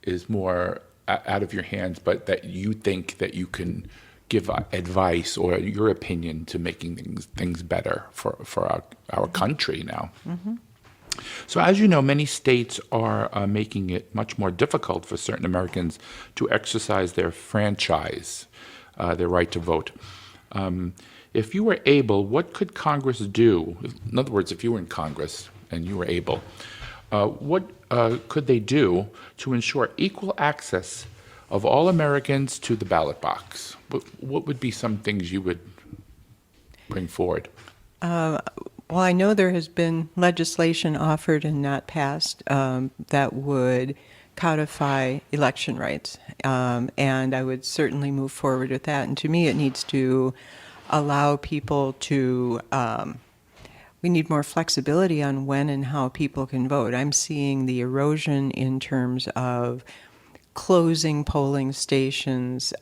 Speaker 1: is more out of your hands, but that you think that you can give advice or your opinion to making things better for our country now. So as you know, many states are making it much more difficult for certain Americans to exercise their franchise, their right to vote. If you were able, what could Congress do? In other words, if you were in Congress and you were able, what could they do to ensure equal access of all Americans to the ballot box? What would be some things you would bring forward?
Speaker 2: Well, I know there has been legislation offered and not passed that would codify election rights, and I would certainly move forward with that. And to me, it needs to allow people to, we need more flexibility on when and how people can vote. I'm seeing the erosion in terms of closing polling stations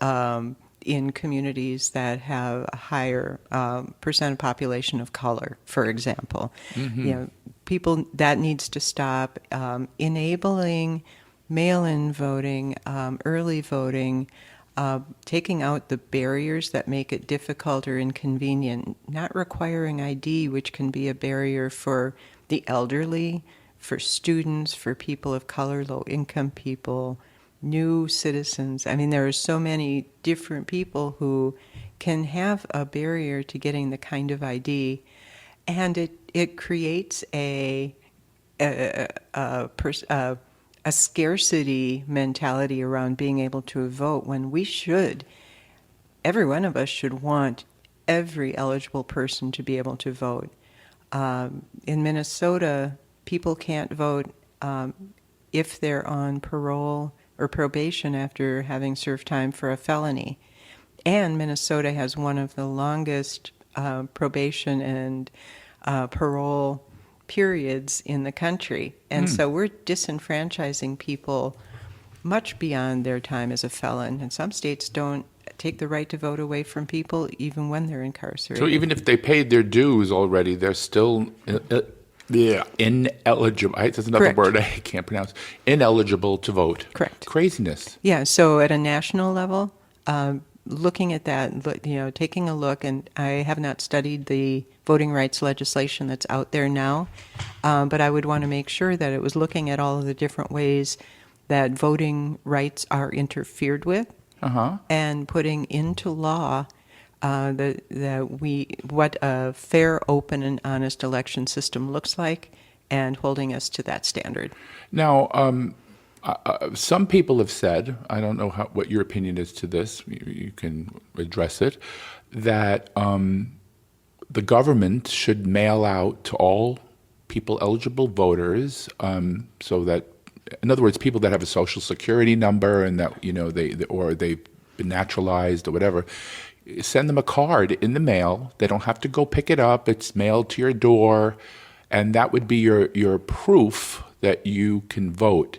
Speaker 2: in communities that have a higher percent of population of color, for example. People, that needs to stop. Enabling mail-in voting, early voting, taking out the barriers that make it difficult or inconvenient, not requiring ID, which can be a barrier for the elderly, for students, for people of color, low-income people, new citizens. I mean, there are so many different people who can have a barrier to getting the kind of ID, and it creates a scarcity mentality around being able to vote when every one of us should want every eligible person to be able to vote. In Minnesota, people can't vote if they're on parole or probation after having served time for a felony. And Minnesota has one of the longest probation and parole periods in the country. And so we're disenfranchising people much beyond their time as a felon. And some states don't take the right to vote away from people even when they're incarcerated.
Speaker 1: So even if they paid their dues already, they're still ineligible. That's another
Speaker 2: Correct.
Speaker 1: word I can't pronounce. Ineligible to vote.
Speaker 2: Correct.
Speaker 1: Craziness.
Speaker 2: Yeah, so at a national level, looking at that, taking a look, and I have not studied the voting rights legislation that's out there now, but I would want to make sure that it was looking at all of the different ways that voting rights are interfered with, and putting into law what a fair, open, and honest election system looks like, and holding us to that standard.
Speaker 1: Now, some people have said, I don't know what your opinion is to this, you can address it, that the government should mail out to all people eligible voters, so that, in other words, people that have a social security number and that, they've been naturalized or whatever, send them a card in the mail. They don't have to go pick it up. It's mailed to your door, and that would be your proof that you can vote.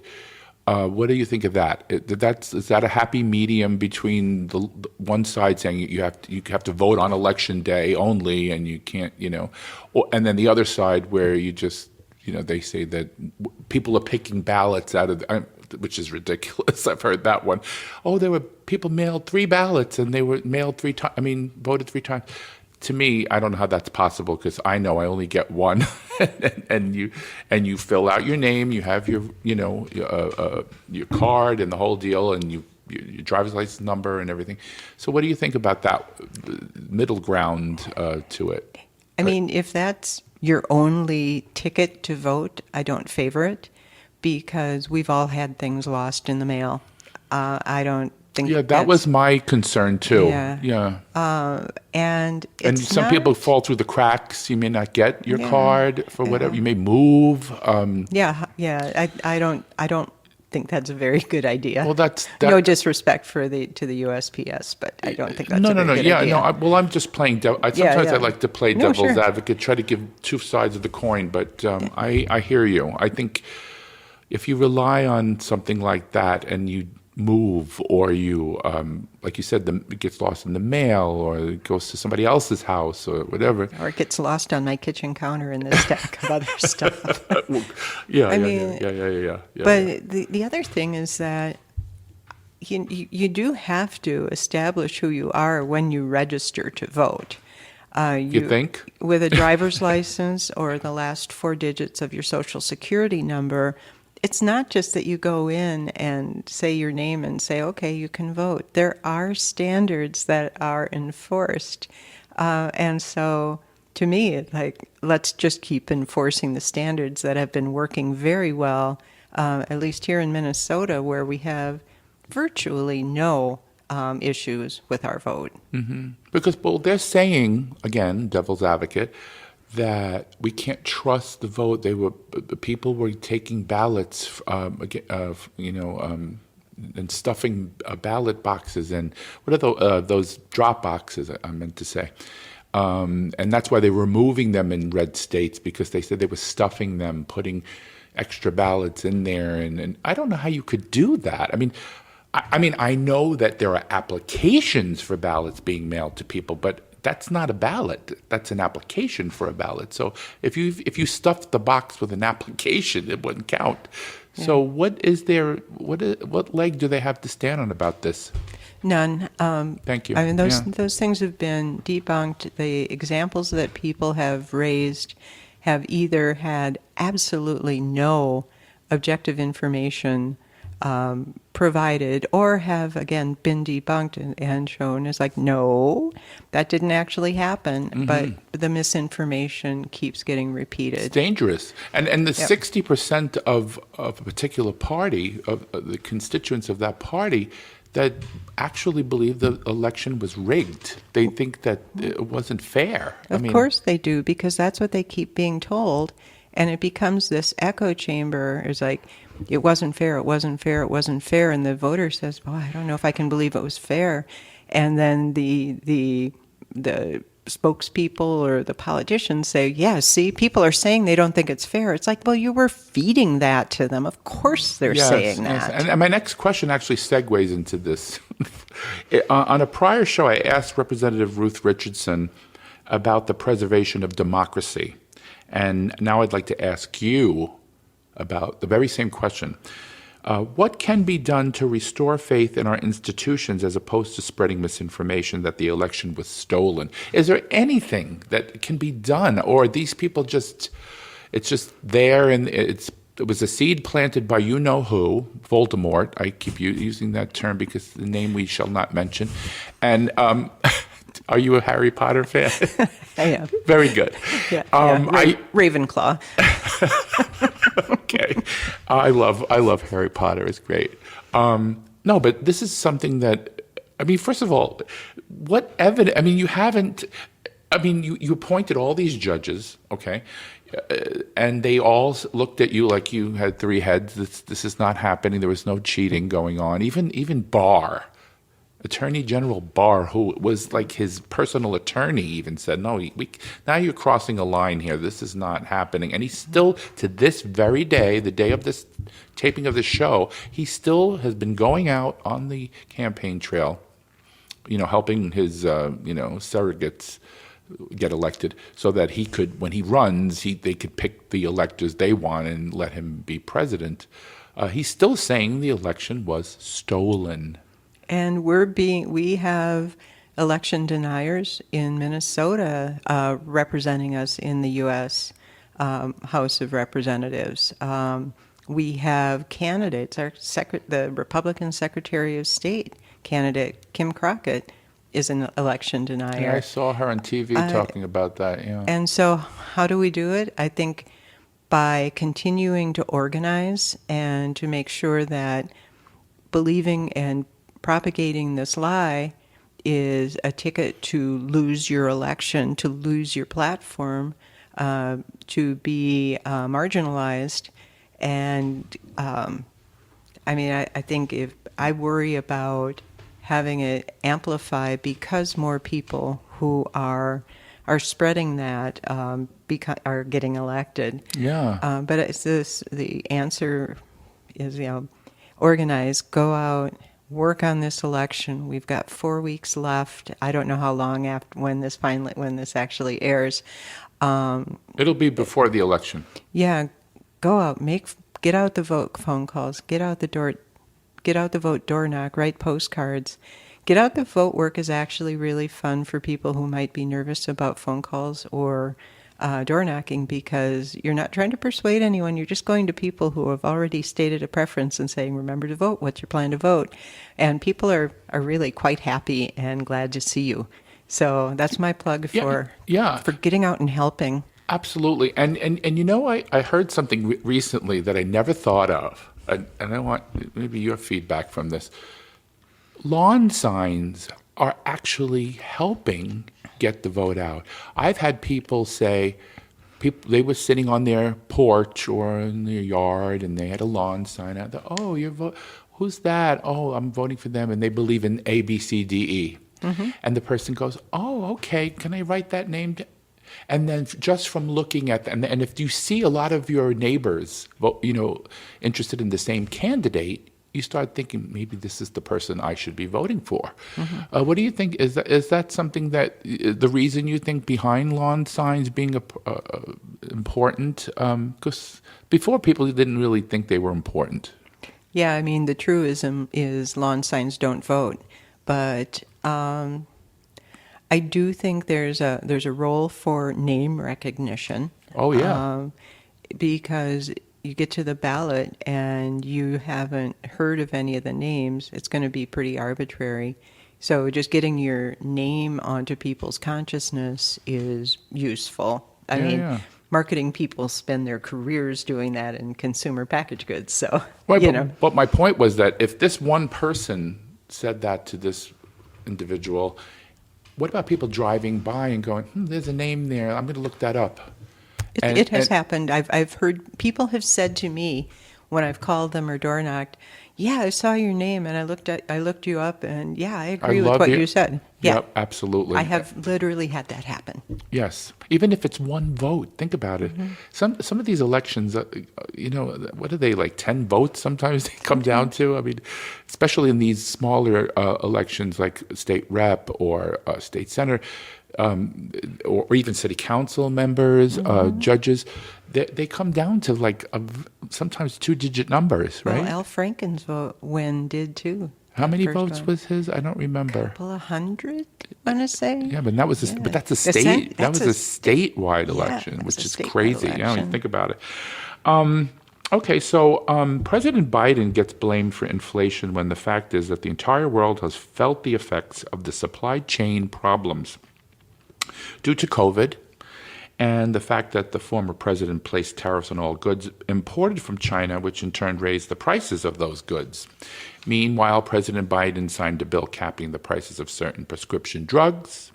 Speaker 1: What do you think of that? Is that a happy medium between the one side saying you have to vote on election day only, and you can't, and then the other side where you just, they say that people are picking ballots out of, which is ridiculous. I've heard that one. Oh, there were people mailed 3 ballots and they were mailed 3 times. Voted 3 times. To me, I don't know how that's possible, because I know I only get one, and you fill out your name, you have your your card and the whole deal, and your driver's license number and everything. So what do you think about that middle ground to it?
Speaker 2: I mean, if that's your only ticket to vote, I don't favor it, because we've all had things lost in the mail. I don't think.
Speaker 1: Yeah, that was my concern too.
Speaker 2: Yeah. And
Speaker 1: some people fall through the cracks. You may not get your card for whatever. You may move.
Speaker 2: I don't think that's a very good idea.
Speaker 1: Well, that's
Speaker 2: no disrespect to the USPS, but I don't think that's a very good idea.
Speaker 1: I'm just playing. Sometimes I like to play devil's advocate, try to give 2 sides of the coin. But I hear you. I think if you rely on something like that and you move, or you, like you said, it gets lost in the mail, or it goes to somebody else's house, or whatever.
Speaker 2: Or it gets lost on my kitchen counter in the stack of other stuff.
Speaker 1: Yeah.
Speaker 2: But the other thing is that you do have to establish who you are when you register to vote.
Speaker 1: You think?
Speaker 2: With a driver's license or the last 4 digits of your social security number, it's not just that you go in and say your name and say, okay, you can vote. There are standards that are enforced. And so to me, let's just keep enforcing the standards that have been working very well, at least here in Minnesota, where we have virtually no issues with our vote.
Speaker 1: Mm-hmm. Because, they're saying, again, devil's advocate, that we can't trust the vote. People were taking ballots, and stuffing ballot boxes in. What are those drop boxes? I meant to say, and that's why they were removing them in red states, because they said they were stuffing them, putting extra ballots in there, and I don't know how you could do that. I know that there are applications for ballots being mailed to people, but that's not a ballot. That's an application for a ballot. So if you stuffed the box with an application, it wouldn't count. Yeah. So what leg do they have to stand on about this?
Speaker 2: None.
Speaker 1: Thank you.
Speaker 2: Those things have been debunked. The examples that people have raised have either had absolutely no objective information provided, or have, again, been debunked and shown as no, that didn't actually happen, but the misinformation keeps getting repeated.
Speaker 1: It's dangerous. And the 60% of a particular party, of the constituents of that party, that actually believe the election was rigged. They think that it wasn't fair.
Speaker 2: Of course they do, because that's what they keep being told. And it becomes this echo chamber. It's it wasn't fair, it wasn't fair, it wasn't fair. And the voter says, I don't know if I can believe it was fair. And then the spokespeople or the politicians say, see, people are saying they don't think it's fair. It's you were feeding that to them. Of course they're saying that.
Speaker 1: Yes. And my next question actually segues into this. On a prior show, I asked Representative Ruth Richardson about the preservation of democracy. And now I'd like to ask you about the very same question. What can be done to restore faith in our institutions as opposed to spreading misinformation that the election was stolen? Is there anything that can be done, or are these people it's just there and it was a seed planted by you know who, Voldemort. I keep using that term because the name we shall not mention. And are you a Harry Potter fan?
Speaker 2: I am.
Speaker 1: Very good.
Speaker 2: Yeah, Ravenclaw.
Speaker 1: Okay, I love Harry Potter. It's great. No, but this is something that, I mean, first of all, what evidence? I mean, you haven't. I mean, you appointed all these judges, okay, and they all looked at you like you had three heads. This is not happening. There was no cheating going on. Even Barr, Attorney General Barr, who was like his personal attorney, even said, no, now you're crossing a line here. This is not happening. And he still, to this very day, the day of this taping of the show, he still has been going out on the campaign trail, helping his, surrogates get elected so that he could, when he runs, they could pick the electors they want and let him be president. He's still saying the election was stolen.
Speaker 2: And we have election deniers in Minnesota representing us in the U.S. House of Representatives. We have candidates. The Republican Secretary of State candidate, Kim Crockett, is an election denier.
Speaker 1: Yeah, I saw her on TV talking about that, yeah.
Speaker 2: And so how do we do it? I think by continuing to organize and to make sure that believing and propagating this lie is a ticket to lose your election, to lose your platform, to be marginalized. And I think if I worry about having it amplify because more people who are spreading that are getting elected.
Speaker 1: Yeah.
Speaker 2: But the answer is, organize, go out, work on this election. We've got 4 weeks left. I don't know how long after when this actually airs.
Speaker 1: It'll be before the election.
Speaker 2: Yeah, go out, get out the vote phone calls, get out the vote door knock, write postcards. Get out the vote work is actually really fun for people who might be nervous about phone calls or door knocking, because you're not trying to persuade anyone. You're just going to people who have already stated a preference and saying, remember to vote. What's your plan to vote? And people are really quite happy and glad to see you. So that's my plug for getting out and helping.
Speaker 1: Absolutely. And I heard something recently that I never thought of. And I want maybe your feedback from this. Lawn signs are actually helping get the vote out. I've had people say, they were sitting on their porch or in their yard and they had a lawn sign out there. Oh, who's that? Oh, I'm voting for them. And they believe in A, B, C, D, E. Mm-hmm. And the person goes, oh, okay, can I write that name down? And then just from looking at that, and if you see a lot of your neighbors, interested in the same candidate, you start thinking maybe this is the person I should be voting for. Mm-hmm. What do you think? Is that something that the reason you think behind lawn signs being important? Because before people didn't really think they were important.
Speaker 2: Yeah, I mean the truism is lawn signs don't vote, but I do think there's a role for name recognition.
Speaker 1: Oh yeah,
Speaker 2: because you get to the ballot and you haven't heard of any of the names, it's going to be pretty arbitrary. So just getting your name onto people's consciousness is useful. I mean, marketing people spend their careers doing that in consumer packaged goods. So,
Speaker 1: But my point was that if this one person said that to this individual, what about people driving by and going, there's a name there, I'm going to look that up?
Speaker 2: It has happened. I've heard people have said to me when I've called them or door knocked, yeah, I saw your name and I looked you up and yeah, I agree with what you said. Yeah,
Speaker 1: yep, absolutely.
Speaker 2: I have literally had that happen.
Speaker 1: Yes, even if it's one vote, think about it. Mm-hmm. Some of these elections, what are they, like 10 votes sometimes they come down to? I mean, especially in these smaller elections like state rep or state senator, or even city council members, judges, they come down to like sometimes two-digit numbers, right?
Speaker 2: Well, Al Franken's win did too.
Speaker 1: How
Speaker 2: that
Speaker 1: many
Speaker 2: first
Speaker 1: votes
Speaker 2: one.
Speaker 1: was his? I don't remember.
Speaker 2: Couple of hundred, I want to say.
Speaker 1: Yeah, but that was
Speaker 2: Yeah.
Speaker 1: but that's a
Speaker 2: The
Speaker 1: state. That
Speaker 2: that's
Speaker 1: was a statewide
Speaker 2: yeah,
Speaker 1: election,
Speaker 2: that's
Speaker 1: which
Speaker 2: a
Speaker 1: is
Speaker 2: statewide
Speaker 1: crazy. Yeah, when you
Speaker 2: election.
Speaker 1: think about it. Okay, so President Biden gets blamed for inflation when the fact is that the entire world has felt the effects of the supply chain problems due to COVID and the fact that the former president placed tariffs on all goods imported from China, which in turn raised the prices of those goods. Meanwhile, President Biden signed a bill capping the prices of certain prescription drugs,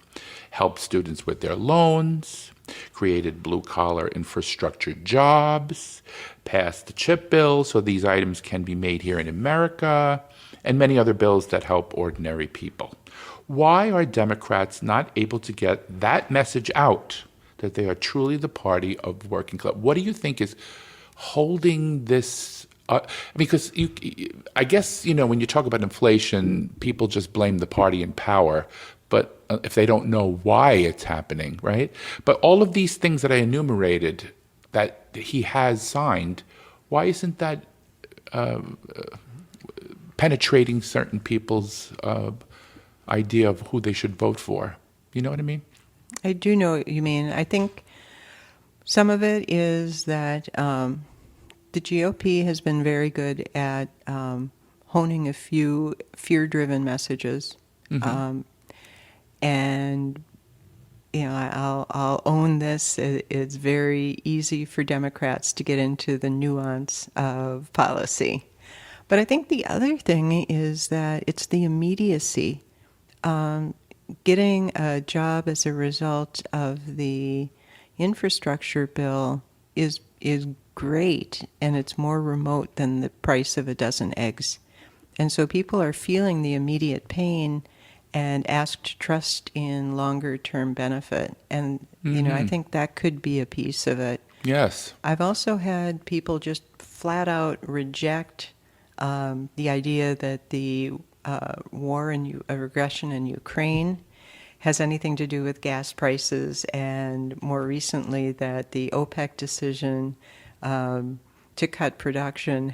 Speaker 1: helped students with their loans, created blue-collar infrastructure jobs, passed the chip bill so these items can be made here in America, and many other bills that help ordinary people. Why are Democrats not able to get that message out that they are truly the party of working class? What do you think is holding this up? Because I guess, when you talk about inflation, people just blame the party in power, but if they don't know why it's happening, right? But all of these things that I enumerated that he has signed, why isn't that penetrating certain people's idea of who they should vote for? You know what I mean?
Speaker 2: I do know what you mean. I think some of it is that the GOP has been very good at honing a few fear-driven messages. And I'll own this. It's very easy for Democrats to get into the nuance of policy. But I think the other thing is that it's the immediacy. Getting a job as a result of the infrastructure bill is great, and it's more remote than the price of a dozen eggs. And so people are feeling the immediate pain and ask to trust in longer-term benefit. And, I think that could be a piece of it.
Speaker 1: Yes.
Speaker 2: I've also had people just flat out reject the idea that the war and aggression in Ukraine has anything to do with gas prices, and more recently that the OPEC decision to cut production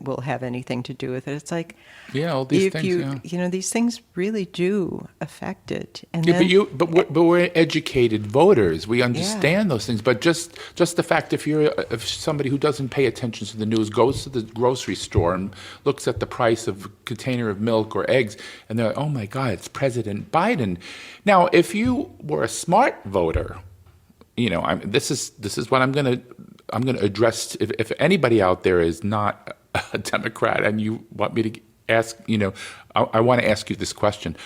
Speaker 2: will have anything to do with it. It's like,
Speaker 1: yeah, all these
Speaker 2: if
Speaker 1: things.
Speaker 2: these things really do affect it. And
Speaker 1: Yeah,
Speaker 2: then,
Speaker 1: but we're educated voters. We understand those things. But just the fact, if somebody who doesn't pay attention to the news goes to the grocery store and looks at the price of a container of milk or eggs, and they're like, "Oh my God, it's President Biden." Now, if you were a smart voter, this is what I'm going to address. If anybody out there is not a Democrat and you want me to ask, I want to ask you this question.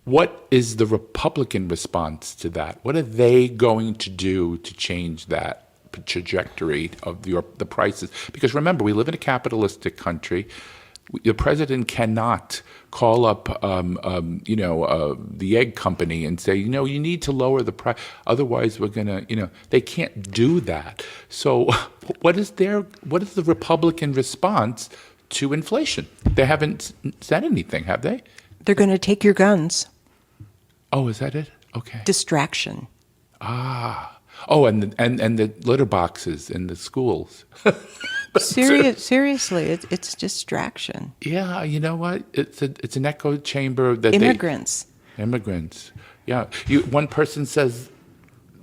Speaker 1: What is the Republican response to that? What are they going to do to change that trajectory of the prices? Because remember, we live in a capitalistic country. The president cannot call up, the egg company and say, you need to lower the price. Otherwise, we're going to, they can't do that. So what is the Republican response to inflation? They haven't said anything, have they?
Speaker 2: they're going to take your guns.
Speaker 1: Oh, is that it? Okay.
Speaker 2: Distraction.
Speaker 1: Oh, and the litter boxes in the schools.
Speaker 2: Seriously, it's distraction.
Speaker 1: Yeah, you know what? It's an echo chamber that
Speaker 2: Immigrants.
Speaker 1: Immigrants. Yeah, one person says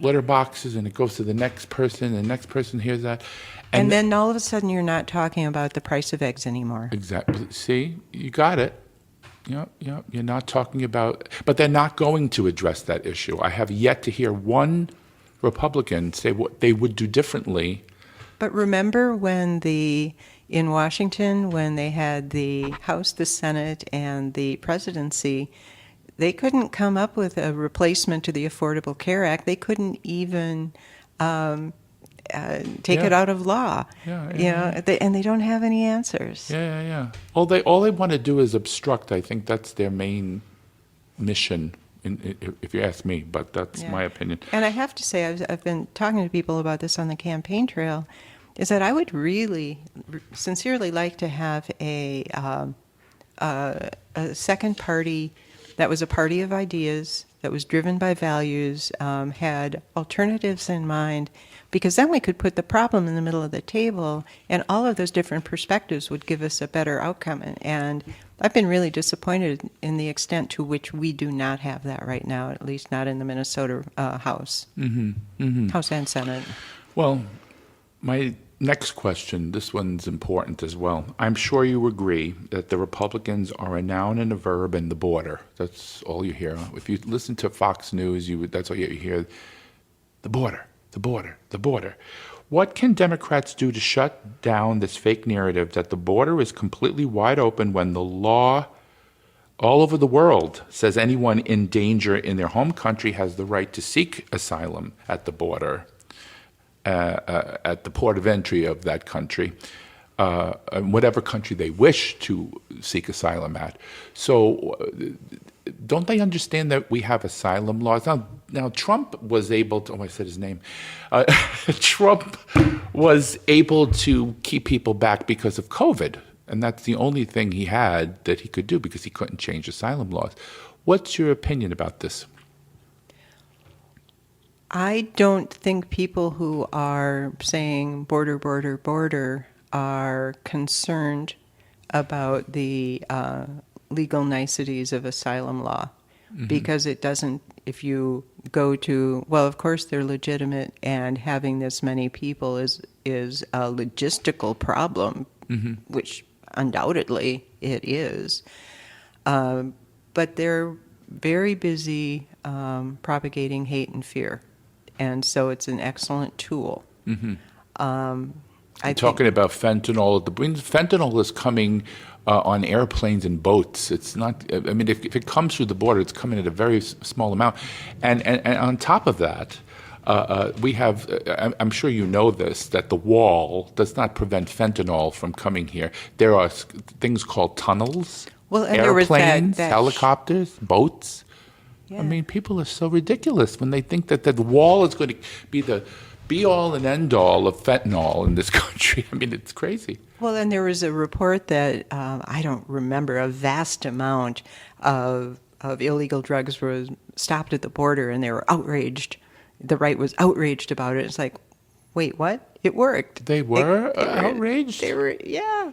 Speaker 1: litter boxes, and it goes to the next person, and the next person hears that,
Speaker 2: And then all of a sudden, you're not talking about the price of eggs anymore.
Speaker 1: exactly. See, you got it. You're not talking about, but they're not going to address that issue. I have yet to hear one Republican say what they would do differently.
Speaker 2: But remember in Washington, when they had the House, the Senate, and the presidency, they couldn't come up with a replacement to the Affordable Care Act. They couldn't even take it out of law. And they don't have any answers.
Speaker 1: Yeah. All they want to do is obstruct. I think that's their main mission, if you ask me. But that's my opinion.
Speaker 2: And I have to say, I've been talking to people about this on the campaign trail, is that I would really, sincerely like to have a second party that was a party of ideas, that was driven by values, had alternatives in mind, because then we could put the problem in the middle of the table, and all of those different perspectives would give us a better outcome. And I've been really disappointed in the extent to which we do not have that right now, at least not in the Minnesota House, House and Senate.
Speaker 1: Well, my next question, this one's important as well. I'm sure you agree that the Republicans are a noun and a verb in the border. That's all you hear. If you listen to Fox News, that's all you hear. The border, the border, the border. What can Democrats do to shut down this fake narrative that the border is completely wide open when the law all over the world says anyone in danger in their home country has the right to seek asylum at the border? At the port of entry of that country, whatever country they wish to seek asylum at. So don't they understand that we have asylum laws? Now Trump was able to, I said his name. Trump was able to keep people back because of COVID, and that's the only thing he had that he could do because he couldn't change asylum laws. What's your opinion about this?
Speaker 2: I don't think people who are saying border, border, border are concerned about the legal niceties of asylum law, because it doesn't, if you go to, well, of course they're legitimate, and having this many people is a logistical problem, which undoubtedly it is. But they're very busy propagating hate and fear. And so it's an excellent tool.
Speaker 1: I'm talking about fentanyl. Fentanyl is coming on airplanes and boats. It's not. I mean, if it comes through the border, it's coming at a very small amount. And on top of that, we have. I'm sure you know this, that the wall does not prevent fentanyl from coming here. There are things called tunnels,
Speaker 2: and
Speaker 1: airplanes,
Speaker 2: there was
Speaker 1: helicopters, boats.
Speaker 2: Yeah.
Speaker 1: I mean, people are so ridiculous when they think that the wall is going to be the be-all and end-all of fentanyl in this country. I mean, it's crazy.
Speaker 2: Well, and there was a report that, I don't remember, a vast amount of illegal drugs was stopped at the border, and they were outraged. The right was outraged about it. It's like, wait, what? It worked.
Speaker 1: They were outraged?
Speaker 2: They were, yeah,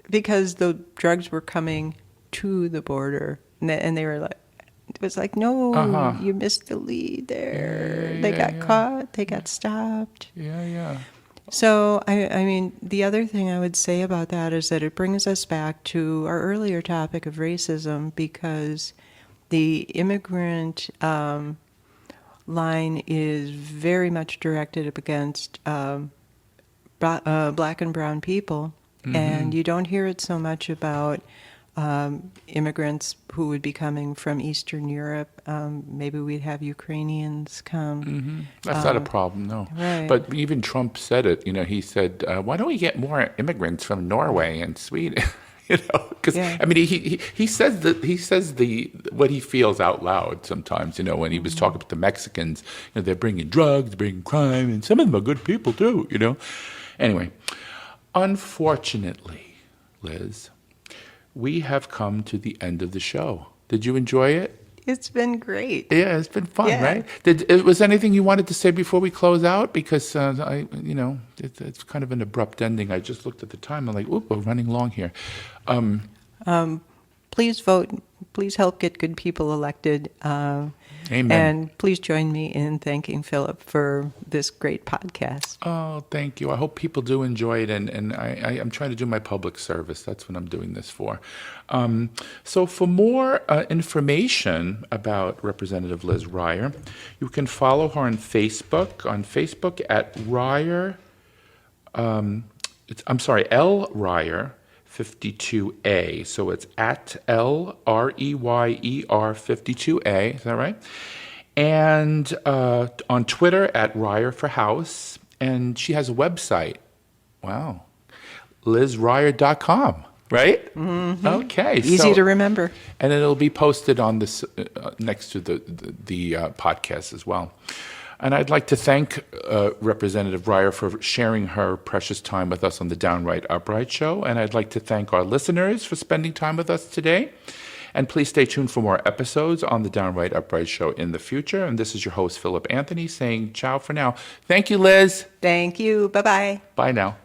Speaker 2: because the drugs were coming to the border, and they were like, it was like, no, you missed the lead there. They got caught. They got stopped.
Speaker 1: Yeah.
Speaker 2: So, I mean, the other thing I would say about that is that it brings us back to our earlier topic of racism, because the immigrant line is very much directed up against black and brown people. And you don't hear it so much about immigrants who would be coming from Eastern Europe. Maybe we'd have Ukrainians come.
Speaker 1: That's not a problem, no.
Speaker 2: Right.
Speaker 1: But even Trump said it. He said, "Why don't we get more immigrants from Norway and Sweden?" Because I mean, he says what he feels out loud sometimes. When he was talking about the Mexicans, they're bringing drugs, bringing crime, and some of them are good people too. Anyway, unfortunately, Liz, we have come to the end of the show. Did you enjoy it?
Speaker 2: It's been great.
Speaker 1: Yeah, it's been fun, right? Was anything you wanted to say before we close out? Because it's kind of an abrupt ending. I just looked at the time. I'm like, oop, we're running long here.
Speaker 2: Please vote. Please help get good people elected.
Speaker 1: Amen.
Speaker 2: And please join me in thanking Philip for this great podcast.
Speaker 1: Oh, thank you. I hope people do enjoy it, and I'm trying to do my public service. That's what I'm doing this for. So for more information about Representative Liz Reyer, you can follow her on Facebook. On Facebook at Reyer, L. Reyer 52A. So it's at LREYER 52A. Is that right? And on Twitter at Reyer for House. And she has a website. Wow. LizReyer.com. Right? Mm-hmm. Okay.
Speaker 2: Easy to remember.
Speaker 1: And it'll be posted on this next to the podcast as well. And I'd like to thank Representative Reyer for sharing her precious time with us on the Downright Upright Show. And I'd like to thank our listeners for spending time with us today. And please stay tuned for more episodes on the Downright Upright Show in the future. And this is your host, Philip Anthony, saying ciao for now. Thank you, Liz.
Speaker 2: Thank you. Bye-bye.
Speaker 1: Bye now.